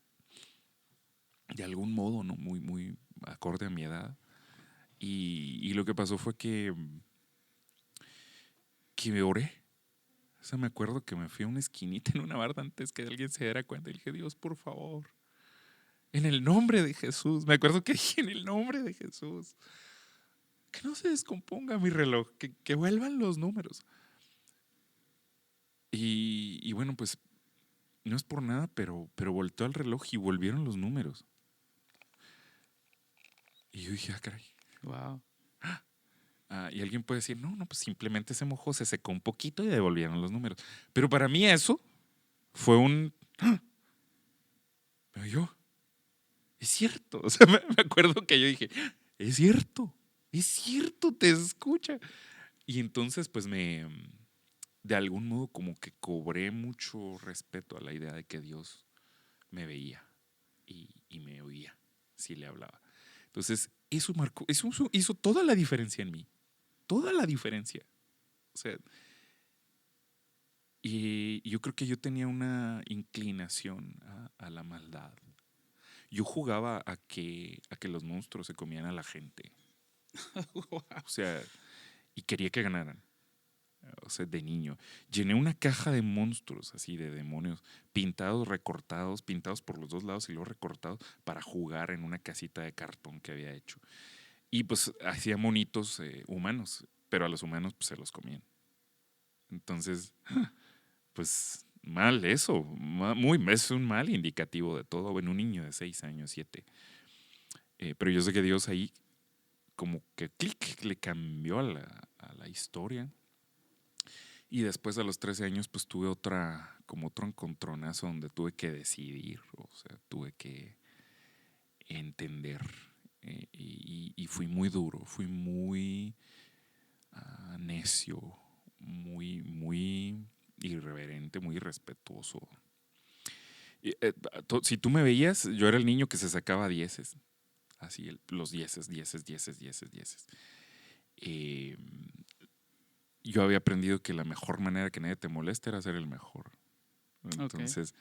De algún modo, ¿no? Muy, muy acorde a mi edad. Y lo que pasó fue que me oré. O sea, me acuerdo que me fui a una esquinita en una barda antes que alguien se diera cuenta. Y dije, Dios, por favor, en el nombre de Jesús. Me acuerdo que dije, en el nombre de Jesús. Que no se descomponga mi reloj, que vuelvan los números. Y bueno, pues no es por nada, pero volteó el reloj y volvieron los números. Y yo dije, ah, caray. Wow. Y alguien puede decir, no, pues simplemente se mojó, se secó un poquito y devolvieron los números. Pero para mí eso fue un... Pero yo, es cierto. O sea, me acuerdo que yo dije, es cierto, te escucha. Y entonces, pues de algún modo como que cobré mucho respeto a la idea de que Dios me veía y me oía si le hablaba. Entonces, eso hizo toda la diferencia en mí. Toda la diferencia. O sea, y yo creo que yo tenía una inclinación a la maldad. Yo jugaba a que los monstruos se comían a la gente. Wow. O sea, y quería que ganaran. O sea, de niño. Llené una caja de monstruos, así, de demonios, pintados, recortados, pintados por los dos lados y luego recortados para jugar en una casita de cartón que había hecho. Y pues hacía monitos humanos, pero a los humanos pues, se los comían. Entonces, pues mal eso, es un mal indicativo de todo en un niño de 6 años, 7. Pero yo sé que Dios ahí como que clic le cambió a la historia. Y después a los 13 años pues tuve como otro encontronazo donde tuve que decidir, o sea, tuve que entender. Y fui muy duro, fui muy necio, muy, muy irreverente, muy irrespetuoso. Si tú me veías, yo era el niño que se sacaba dieces. Así, los dieces, dieces, dieces, dieces, dieces. Eh, yo había aprendido que la mejor manera que nadie te moleste era ser el mejor. Ok. Entonces,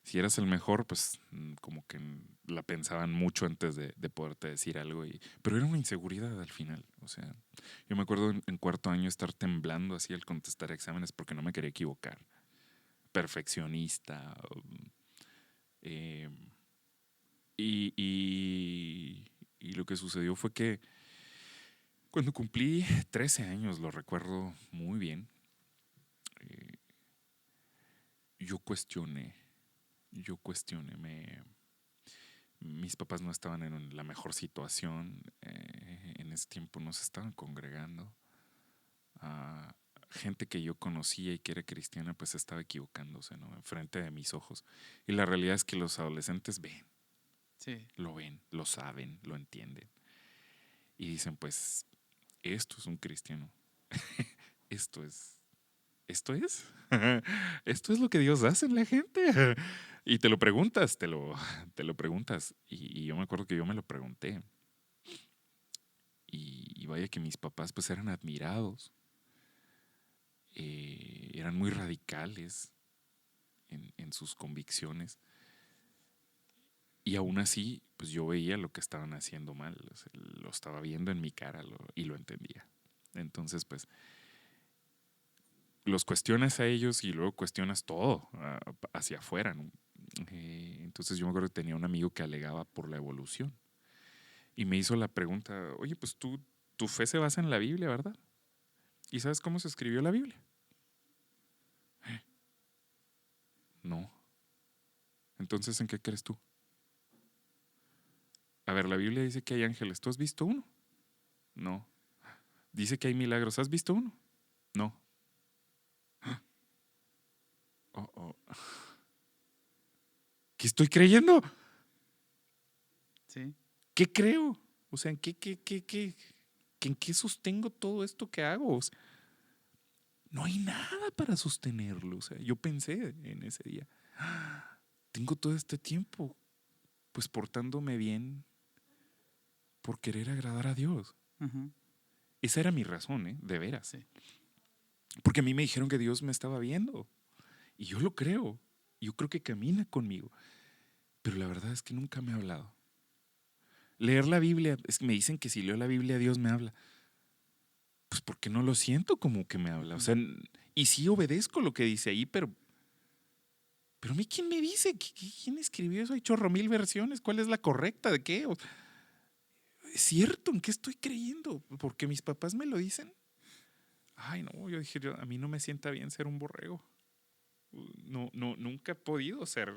si eras el mejor, pues como que la pensaban mucho antes de poderte decir algo. Pero era una inseguridad al final. O sea, yo me acuerdo en cuarto año estar temblando así al contestar exámenes porque no me quería equivocar. Perfeccionista. Eh, y lo que sucedió fue que cuando cumplí 13 años, lo recuerdo muy bien, eh, yo cuestioné, mis papás no estaban en la mejor situación, en ese tiempo no se estaban congregando. Gente que yo conocía y que era cristiana pues estaba equivocándose, ¿no? Enfrente de mis ojos. Y la realidad es que los adolescentes Sí. lo saben, lo entienden. Y dicen, pues, esto es un cristiano. Esto es. ¿Esto es? ¿Esto es lo que Dios hace en la gente? Y te lo preguntas, te lo preguntas. Y yo me acuerdo que yo me lo pregunté. Y vaya que mis papás pues eran admirados. Eran muy radicales en sus convicciones. Y aún así, pues yo veía lo que estaban haciendo mal. O sea, lo estaba viendo en mi cara y lo entendía. Entonces, pues, los cuestionas a ellos y luego cuestionas todo hacia afuera, ¿no? Entonces yo me acuerdo que tenía un amigo que alegaba por la evolución y me hizo la pregunta, oye, pues tu fe se basa en la Biblia, ¿verdad? ¿Y sabes cómo se escribió la Biblia? No. Entonces, ¿en qué crees tú? A ver, la Biblia dice que hay ángeles. ¿Tú has visto uno? No. Dice que hay milagros. ¿Has visto uno? No. Oh, oh. ¿Qué estoy creyendo? Sí. ¿Qué creo? O sea, ¿en qué sostengo todo esto que hago? O sea, no hay nada para sostenerlo. O sea, yo pensé en ese día, tengo todo este tiempo pues portándome bien por querer agradar a Dios. Ujú. Esa era mi razón, ¿eh? De veras. Sí. Porque a mí me dijeron que Dios me estaba viendo. Y yo lo creo. Yo creo que camina conmigo. Pero la verdad es que nunca me ha hablado. Leer la Biblia, es que me dicen que si leo la Biblia Dios me habla. Pues porque no lo siento como que me habla. O Ujú. sea, y sí obedezco lo que dice ahí, pero a mí quién me dice, quién escribió eso, hay chorro mil versiones, ¿cuál es la correcta? ¿De qué? ¿Es cierto? ¿En qué estoy creyendo? ¿Porque mis papás me lo dicen? Ay, no, yo dije, a mí no me sienta bien ser un borrego. No, no, nunca he podido ser,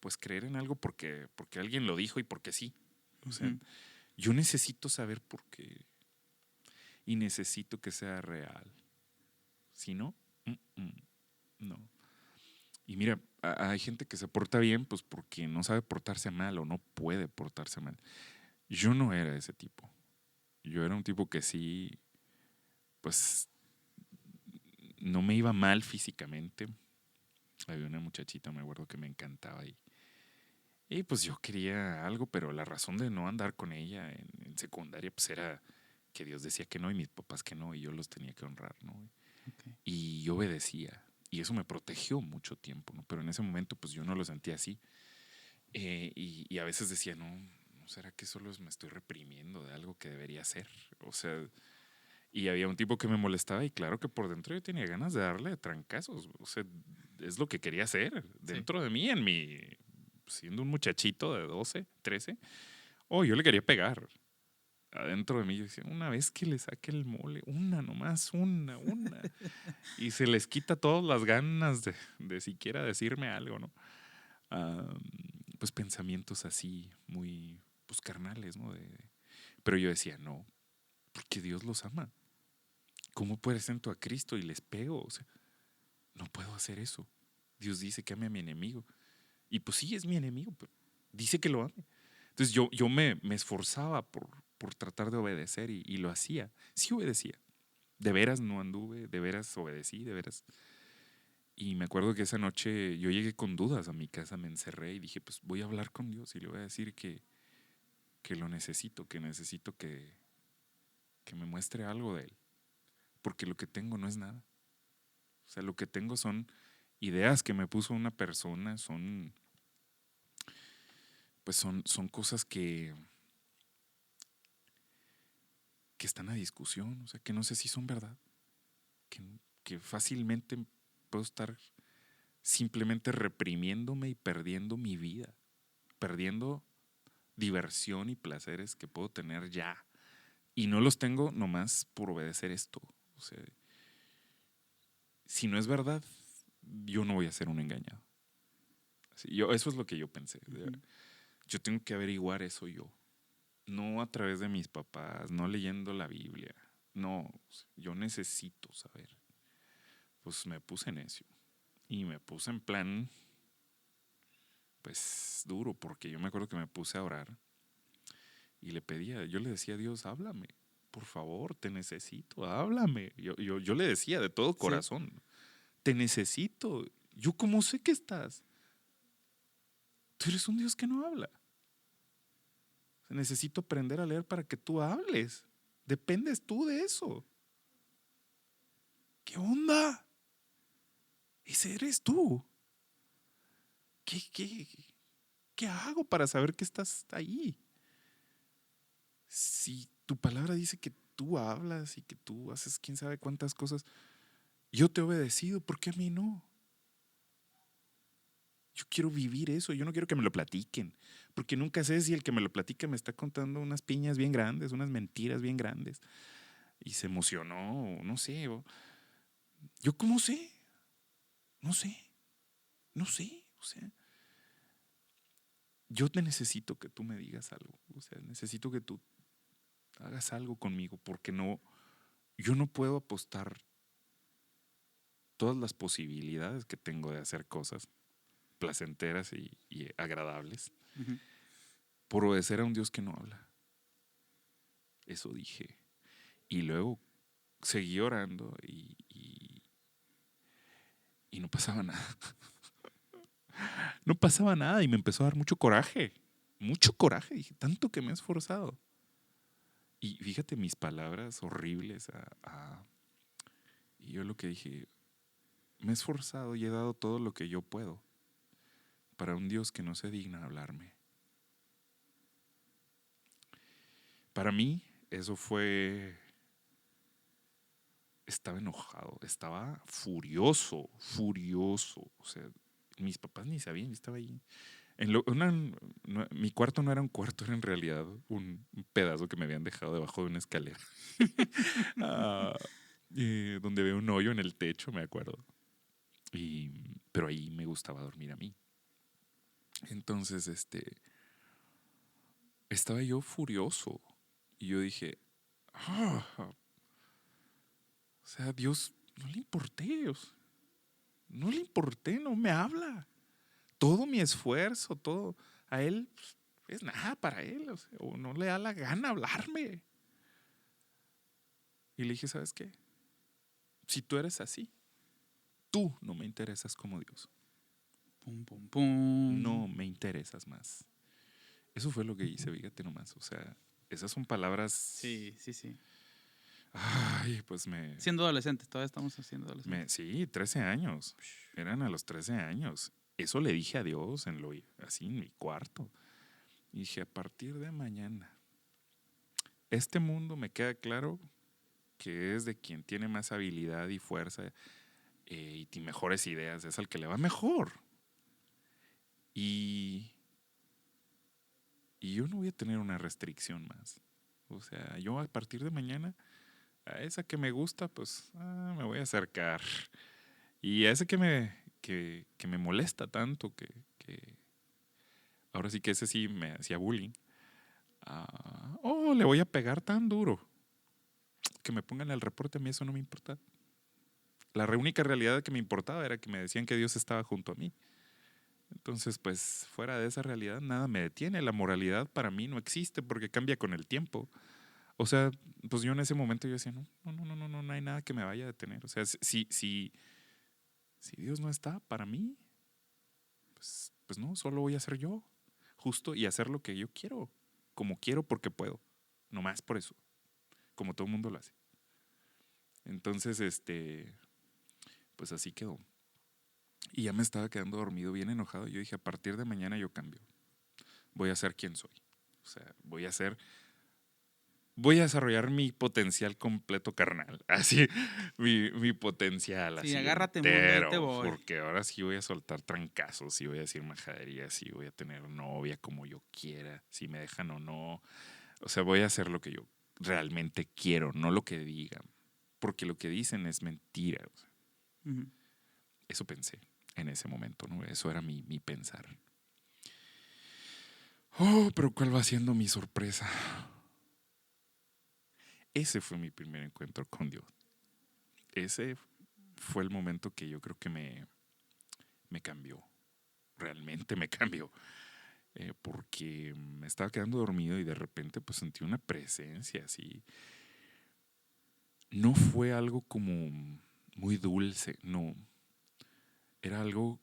pues creer en algo porque alguien lo dijo y porque sí. O sea, Ujú. yo necesito saber por qué y necesito que sea real. Si no, no. Y mira, hay gente que se porta bien pues porque no sabe portarse mal o no puede portarse mal. Yo no era ese tipo. Yo era un tipo que sí, pues no me iba mal físicamente. Había una muchachita, me acuerdo que me encantaba y pues yo quería algo, pero la razón de no andar con ella en secundaria pues era que Dios decía que no y mis papás que no y yo los tenía que honrar, ¿no? Ok. Y yo obedecía y eso me protegió mucho tiempo, ¿no? Pero en ese momento pues yo no lo sentía así. Y a veces decía, no, ¿no será que solo me estoy reprimiendo de algo que debería hacer? O sea, y había un tipo que me molestaba y claro que por dentro yo tenía ganas de darle de trancazos. O sea, es lo que quería hacer Sí. dentro de mí, siendo un muchachito de 12, 13. Oh, yo le quería pegar. Adentro de mí yo decía, una vez que le saque el mole, una nomás, una. Y se les quita todas las ganas de siquiera decirme algo, ¿no? Ah, pues pensamientos así, muy, pues carnales, ¿no? Pero yo decía, no, porque Dios los ama. ¿Cómo presento a Cristo y les pego? O sea, no puedo hacer eso. Dios dice que ame a mi enemigo. Y pues sí, es mi enemigo, pero dice que lo ame. Entonces yo me esforzaba por tratar de obedecer y lo hacía. Sí obedecía. De veras no anduve, de veras obedecí, de veras. Y me acuerdo que esa noche yo llegué con dudas a mi casa, me encerré y dije, pues voy a hablar con Dios y le voy a decir que lo necesito, que necesito que me muestre algo de Él. Porque lo que tengo no es nada. O sea, lo que tengo son ideas que me puso una persona, son cosas que están a discusión, o sea, que no sé si son verdad, que, que fácilmente puedo estar simplemente reprimiéndome y perdiendo mi vida, perdiendo diversión y placeres que puedo tener ya. Y no los tengo nomás por obedecer esto. O sea, si no es verdad, yo no voy a ser un engañado. Eso es lo que yo pensé. Ujú. Yo tengo que averiguar eso yo. No a través de mis papás, no leyendo la Biblia. No, yo necesito saber. Pues me puse necio. Y me puse en plan, pues duro, porque yo me acuerdo que me puse a orar y le pedía, yo le decía a Dios, háblame, por favor, te necesito, háblame. Yo le decía de todo Sí. corazón, te necesito. Yo cómo sé que estás. Tú eres un Dios que no habla. Necesito aprender a leer para que tú hables. Dependes tú de eso. ¿Qué onda? Ese eres tú. ¿Qué, qué, qué hago para saber que estás ahí? Si tu palabra dice que tú hablas y que tú haces quién sabe cuántas cosas. Yo te he obedecido, ¿por qué a mí no? Yo quiero vivir eso, yo no quiero que me lo platiquen, porque nunca sé si el que me lo platica me está contando unas piñas bien grandes, unas mentiras bien grandes, y se emocionó, no sé. ¿Yo cómo sé? No sé, no sé, o sea, yo te necesito que tú me digas algo, o sea, necesito que tú hagas algo conmigo, porque no, yo no puedo apostar todas las posibilidades que tengo de hacer cosas placenteras y agradables Ujú. por obedecer a un Dios que no habla. Eso dije. Y luego seguí orando y no pasaba nada. No pasaba nada y me empezó a dar mucho coraje. Mucho coraje. Dije, tanto que me he esforzado. Y fíjate mis palabras horribles. Y yo lo que dije, me he esforzado y he dado todo lo que yo puedo para un Dios que no se digna hablarme. Para mí, eso fue. Estaba enojado, estaba furioso, furioso. O sea, mis papás ni sabían, yo estaba ahí. Mi cuarto no era un cuarto, era en realidad un pedazo que me habían dejado debajo de una escalera. Ah, donde había un hoyo en el techo, me acuerdo. Pero ahí me gustaba dormir a mí. Entonces, estaba yo furioso. Y yo dije, o sea, Dios, no le importé, no le importé, no me habla. Todo mi esfuerzo, todo, a él pues, es nada para él, o sea, o no le da la gana hablarme. Y le dije, ¿sabes qué? Si tú eres así, tú no me interesas como Dios. Pum, pum, pum. No me interesas más. Eso fue lo que hice, fíjate nomás. O sea, esas son palabras. Sí, sí, sí. Ay, pues Siendo adolescentes, todavía estamos siendo adolescentes. sí, 13 años. Eran a los 13 años. Eso le dije a Dios así en mi cuarto. Y dije, a partir de mañana, este mundo me queda claro que es de quien tiene más habilidad y fuerza y mejores ideas, es al que le va mejor. Y, y yo no voy a tener una restricción más. O sea, yo a partir de mañana, a esa que me gusta, pues me voy a acercar. Y a ese que me molesta tanto, que ahora sí que ese sí me hacía bullying, le voy a pegar tan duro. Que me pongan el reporte, a mí eso no me importa. La única realidad que me importaba era que me decían que Dios estaba junto a mí. Entonces, pues fuera de esa realidad, nada me detiene. La moralidad para mí no existe porque cambia con el tiempo. O sea, pues yo en ese momento yo decía, no hay nada que me vaya a detener. O sea, si Dios no está para mí, pues no, solo voy a ser yo, justo, y hacer lo que yo quiero, como quiero porque puedo. No más por eso, como todo el mundo lo hace. Entonces, pues así quedó. Y ya me estaba quedando dormido, bien enojado. Yo dije, a partir de mañana yo cambio. Voy a ser quien soy. O sea, voy a desarrollar mi potencial completo carnal. Así, mi potencial Sí, así agárrate mundo, ahí te entero. voy. Porque ahora sí voy a soltar trancazos, sí voy a decir majaderías, sí voy a tener novia como yo quiera, si me dejan o no. O sea, voy a hacer lo que yo realmente quiero, no lo que digan. Porque lo que dicen es mentira. O sea, Ujú. eso pensé en ese momento, ¿no? Eso era mi pensar. Oh, pero ¿cuál va siendo mi sorpresa? Ese fue mi primer encuentro con Dios. Ese fue el momento que yo creo que me cambió. Realmente me cambió. Porque me estaba quedando dormido y de repente pues sentí una presencia así. No fue algo como muy dulce, no. Era algo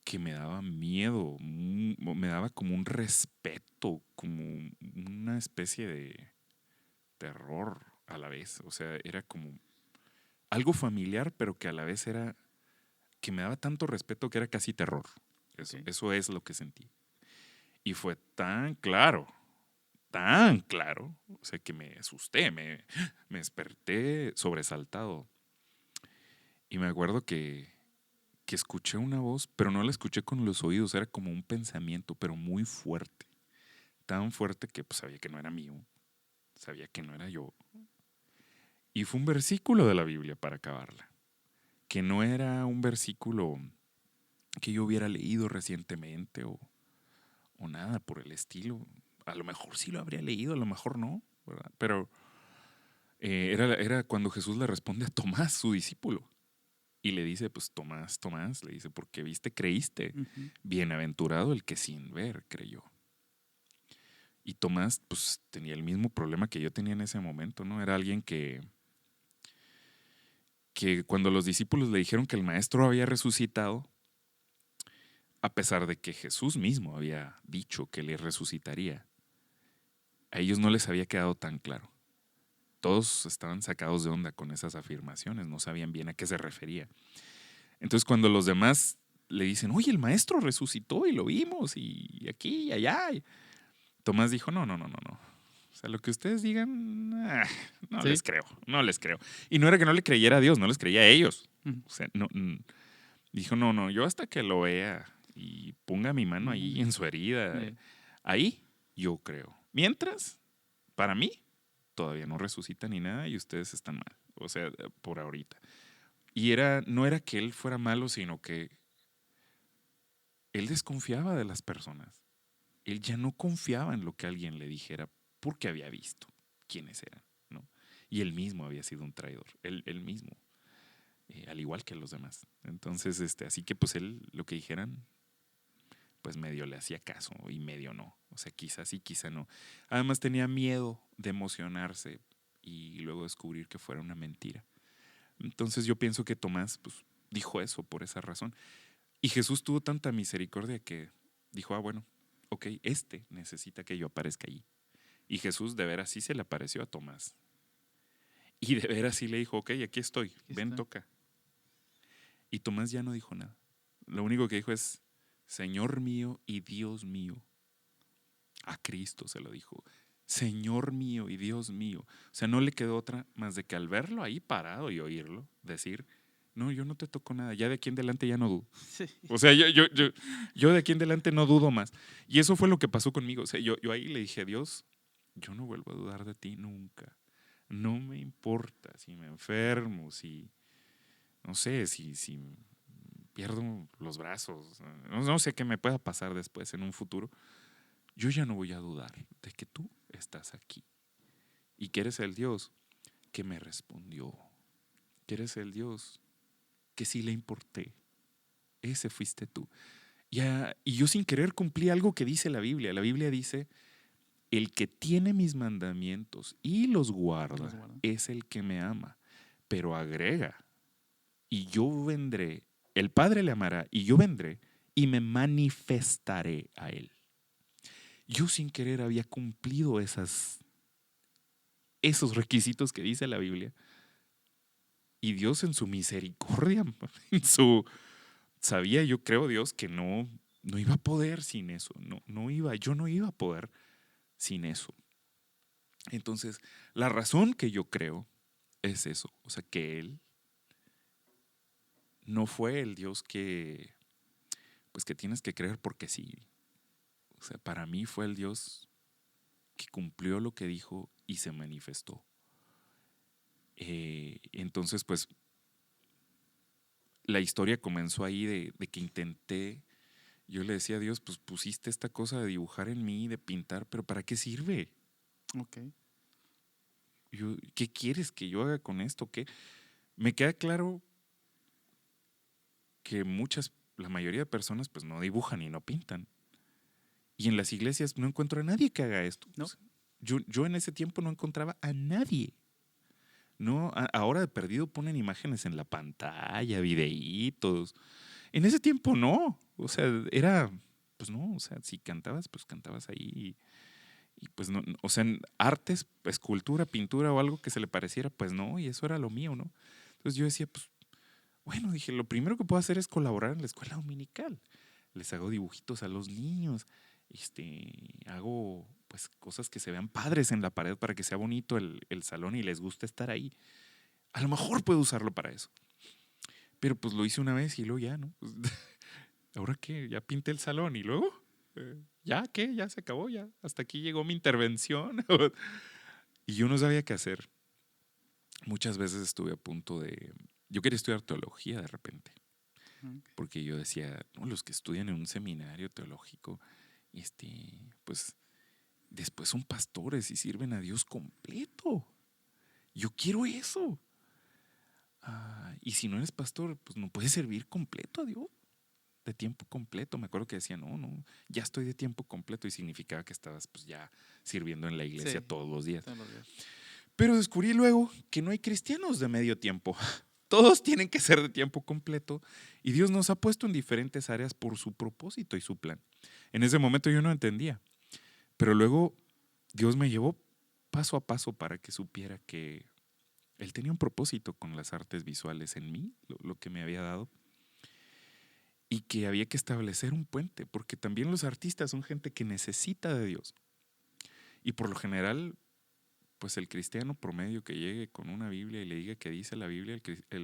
que me daba miedo, me daba como un respeto, como una especie de terror a la vez. O sea, era como algo familiar, pero que a la vez era que me daba tanto respeto que era casi terror. Eso, Ok. eso es lo que sentí. Y fue tan claro, o sea, que me asusté, me desperté sobresaltado. Y me acuerdo que escuché una voz, pero no la escuché con los oídos, era como un pensamiento, pero muy fuerte. Tan fuerte que pues, sabía que no era mío, sabía que no era yo. Y fue un versículo de la Biblia para acabarla, que no era un versículo que yo hubiera leído recientemente o nada por el estilo. A lo mejor sí lo habría leído, a lo mejor no, ¿verdad? Pero era cuando Jesús le responde a Tomás, su discípulo. Y le dice, pues Tomás, Tomás, le dice, porque viste, creíste. Ujú. Bienaventurado el que sin ver creyó. Y Tomás, pues tenía el mismo problema que yo tenía en ese momento, ¿no? Era alguien que cuando los discípulos le dijeron que el maestro había resucitado, a pesar de que Jesús mismo había dicho que le resucitaría, a ellos no les había quedado tan claro. Todos estaban sacados de onda con esas afirmaciones, no sabían bien a qué se refería. Entonces cuando los demás le dicen, oye, el maestro resucitó y lo vimos y aquí y allá, Tomás dijo, no, no, no, no, no. O sea, lo que ustedes digan, no Sí. les creo, no les creo. Y no era que no le creyera a Dios, no les creía a ellos. Ujú. O sea, no, dijo, no, no, yo hasta que lo vea y ponga mi mano ahí en su herida, ahí yo creo. Mientras, para mí, todavía no resucita ni nada y ustedes están mal. O sea, por ahorita. Y no era que él fuera malo, sino que él desconfiaba de las personas. Él ya no confiaba en lo que alguien le dijera porque había visto quiénes eran, ¿no? Y él mismo había sido un traidor, él mismo, al igual que los demás. Entonces, así que pues él, lo que dijeran, pues medio le hacía caso y medio no. O sea, quizá sí, quizá no. Además tenía miedo de emocionarse y luego descubrir que fuera una mentira. Entonces yo pienso que Tomás pues, dijo eso por esa razón. Y Jesús tuvo tanta misericordia que dijo, bueno, ok, necesita que yo aparezca allí. Y Jesús de veras sí se le apareció a Tomás. Y de veras sí le dijo, ok, aquí estoy, ven, toca. Y Tomás ya no dijo nada. Lo único que dijo es, Señor mío y Dios mío. A Cristo se lo dijo, Señor mío y Dios mío. O sea, no le quedó otra más de que al verlo ahí parado y oírlo, decir, no, yo no te toco nada, ya de aquí en adelante ya no dudo. Sí. O sea, yo de aquí en adelante no dudo más. Y eso fue lo que pasó conmigo. O sea, yo ahí le dije, Dios, yo no vuelvo a dudar de ti nunca. No me importa si me enfermo, si, no sé, si pierdo los brazos, no sé qué me pueda pasar después en un futuro. Yo ya no voy a dudar de que tú estás aquí y que eres el Dios que me respondió, que eres el Dios que sí le importé. Ese fuiste tú. Y yo sin querer cumplí algo que dice la Biblia. La Biblia dice, el que tiene mis mandamientos y los guarda es el que me ama. Pero agrega, y yo vendré, el Padre le amará, y yo vendré y me manifestaré a él. Yo sin querer había cumplido esos requisitos que dice la Biblia. Y Dios en su misericordia, sabía yo creo Dios que no iba a poder sin eso, yo no iba a poder sin eso. Entonces, la razón que yo creo es eso, o sea, que Él no fue el Dios pues que tienes que creer porque sí. O sea, para mí fue el Dios que cumplió lo que dijo y se manifestó. Entonces, pues, la historia comenzó ahí de que intenté, yo le decía a Dios, pues pusiste esta cosa de dibujar en mí, de pintar, pero ¿para qué sirve? Ok. ¿Qué quieres que yo haga con esto? ¿Qué? Me queda claro que la mayoría de personas pues no dibujan y no pintan. Y en las iglesias no encuentro a nadie que haga esto. ¿No? Yo en ese tiempo no encontraba a nadie. No, ahora de perdido ponen imágenes en la pantalla, videitos. En ese tiempo no. O sea, pues no, o sea, si cantabas, pues cantabas ahí. Y pues no, o sea, en artes, escultura, pintura o algo que se le pareciera, pues no, y eso era lo mío, ¿no? Entonces yo decía, pues, bueno, dije, lo primero que puedo hacer es colaborar en la escuela dominical. Les hago dibujitos a los niños hago pues cosas que se vean padres en la pared para que sea bonito el salón y les guste estar ahí. A lo mejor puedo usarlo para eso. Pero pues lo hice una vez y luego ya, ¿no? Pues, ¿ahora qué? Ya pinté el salón y luego, ¿ya qué? Ya se acabó, ya. Hasta aquí llegó mi intervención. Y yo no sabía qué hacer. Muchas veces estuve a punto de... Yo quería estudiar teología de repente. Porque yo decía, no, los que estudian en un seminario teológico, pues después son pastores y sirven a Dios completo. Yo quiero eso. Y si no eres pastor, pues no puedes servir completo a Dios, de tiempo completo. Me acuerdo que decía, no, ya estoy de tiempo completo y significaba que estabas pues ya sirviendo en la iglesia todos los días. Pero descubrí luego que no hay cristianos de medio tiempo. Todos tienen que ser de tiempo completo y Dios nos ha puesto en diferentes áreas por su propósito y su plan. En ese momento yo no entendía, pero luego Dios me llevó paso a paso para que supiera que Él tenía un propósito con las artes visuales en mí, lo que me había dado, y que había que establecer un puente, porque también los artistas son gente que necesita de Dios. Y por lo general, pues el cristiano promedio que llegue con una Biblia y le diga que dice la Biblia,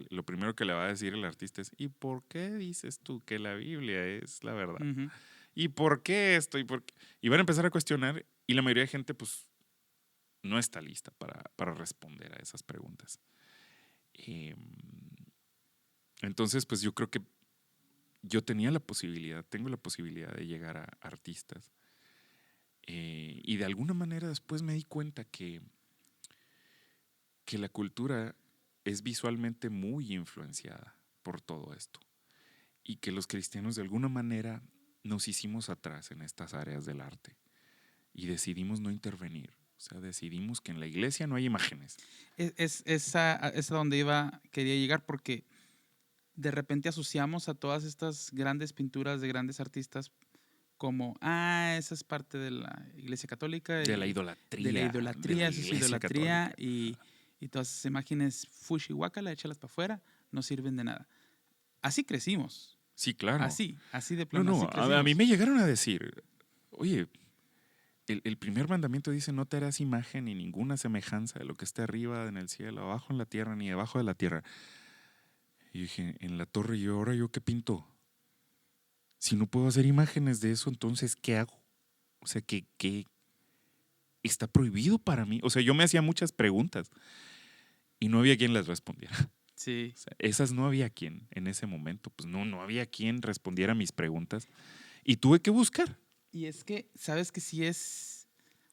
lo primero que le va a decir el artista es, ¿y por qué dices tú que la Biblia es la verdad? Uh-huh. ¿Y por qué esto? ¿Y por qué? Y van a empezar a cuestionar y la mayoría de gente pues no está lista para responder a esas preguntas. Entonces, pues yo creo que yo tengo la posibilidad de llegar a artistas. Y de alguna manera después me di cuenta que la cultura es visualmente muy influenciada por todo esto y que los cristianos de alguna manera nos hicimos atrás en estas áreas del arte y decidimos no intervenir. O sea, decidimos que en la iglesia no hay imágenes. Es a donde quería llegar, porque de repente asociamos a todas estas grandes pinturas de grandes artistas como, esa es parte de la iglesia católica. De la idolatría. De la idolatría, eso es idolatría. Y todas esas imágenes fushi guacala, échalas para afuera, no sirven de nada. Así crecimos. Sí, claro. Así de plano. No, a mí me llegaron a decir, oye, el primer mandamiento dice, no te harás imagen ni ninguna semejanza de lo que esté arriba en el cielo, abajo en la tierra, ni debajo de la tierra. Y dije, en la torre, ¿y ahora yo qué pinto? Si no puedo hacer imágenes de eso, entonces, ¿qué hago? O sea, ¿qué está prohibido para mí? O sea, yo me hacía muchas preguntas y no había quien las respondiera. Sí. O sea, esas no había quien en ese momento, pues no había quien respondiera mis preguntas y tuve que buscar. Y es que, sabes que sí es,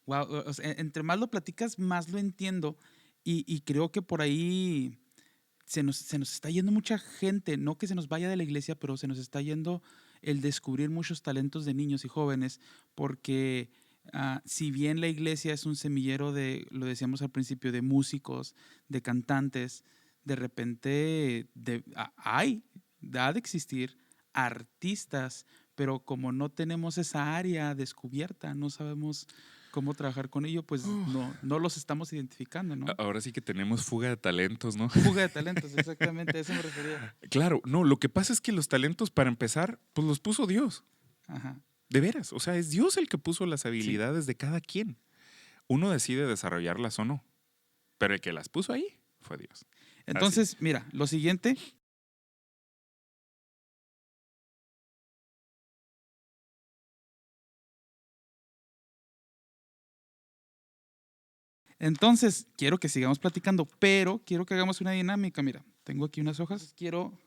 wow, o sea, entre más lo platicas, más lo entiendo y creo que por ahí se nos está yendo mucha gente, no que se nos vaya de la iglesia, pero se nos está yendo el descubrir muchos talentos de niños y jóvenes, porque si bien la iglesia es un semillero de, lo decíamos al principio, de músicos, de cantantes, de repente ha de existir artistas, pero como no tenemos esa área descubierta, no sabemos cómo trabajar con ello, pues no los estamos identificando, ¿no? Ahora sí que tenemos fuga de talentos, ¿no? Fuga de talentos, exactamente, a eso me refería. Claro, no, lo que pasa es que los talentos, para empezar, pues los puso Dios. Ajá. De veras, o sea, es Dios el que puso las habilidades de cada quien. Uno decide desarrollarlas o no, pero el que las puso ahí fue Dios. Entonces, mira, lo siguiente. Entonces, quiero que sigamos platicando, pero quiero que hagamos una dinámica. Mira, tengo aquí unas hojas. Quiero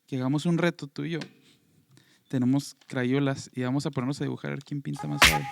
que hagamos un reto tú y yo. Tenemos crayolas y vamos a ponernos a dibujar a ver quién pinta más suave.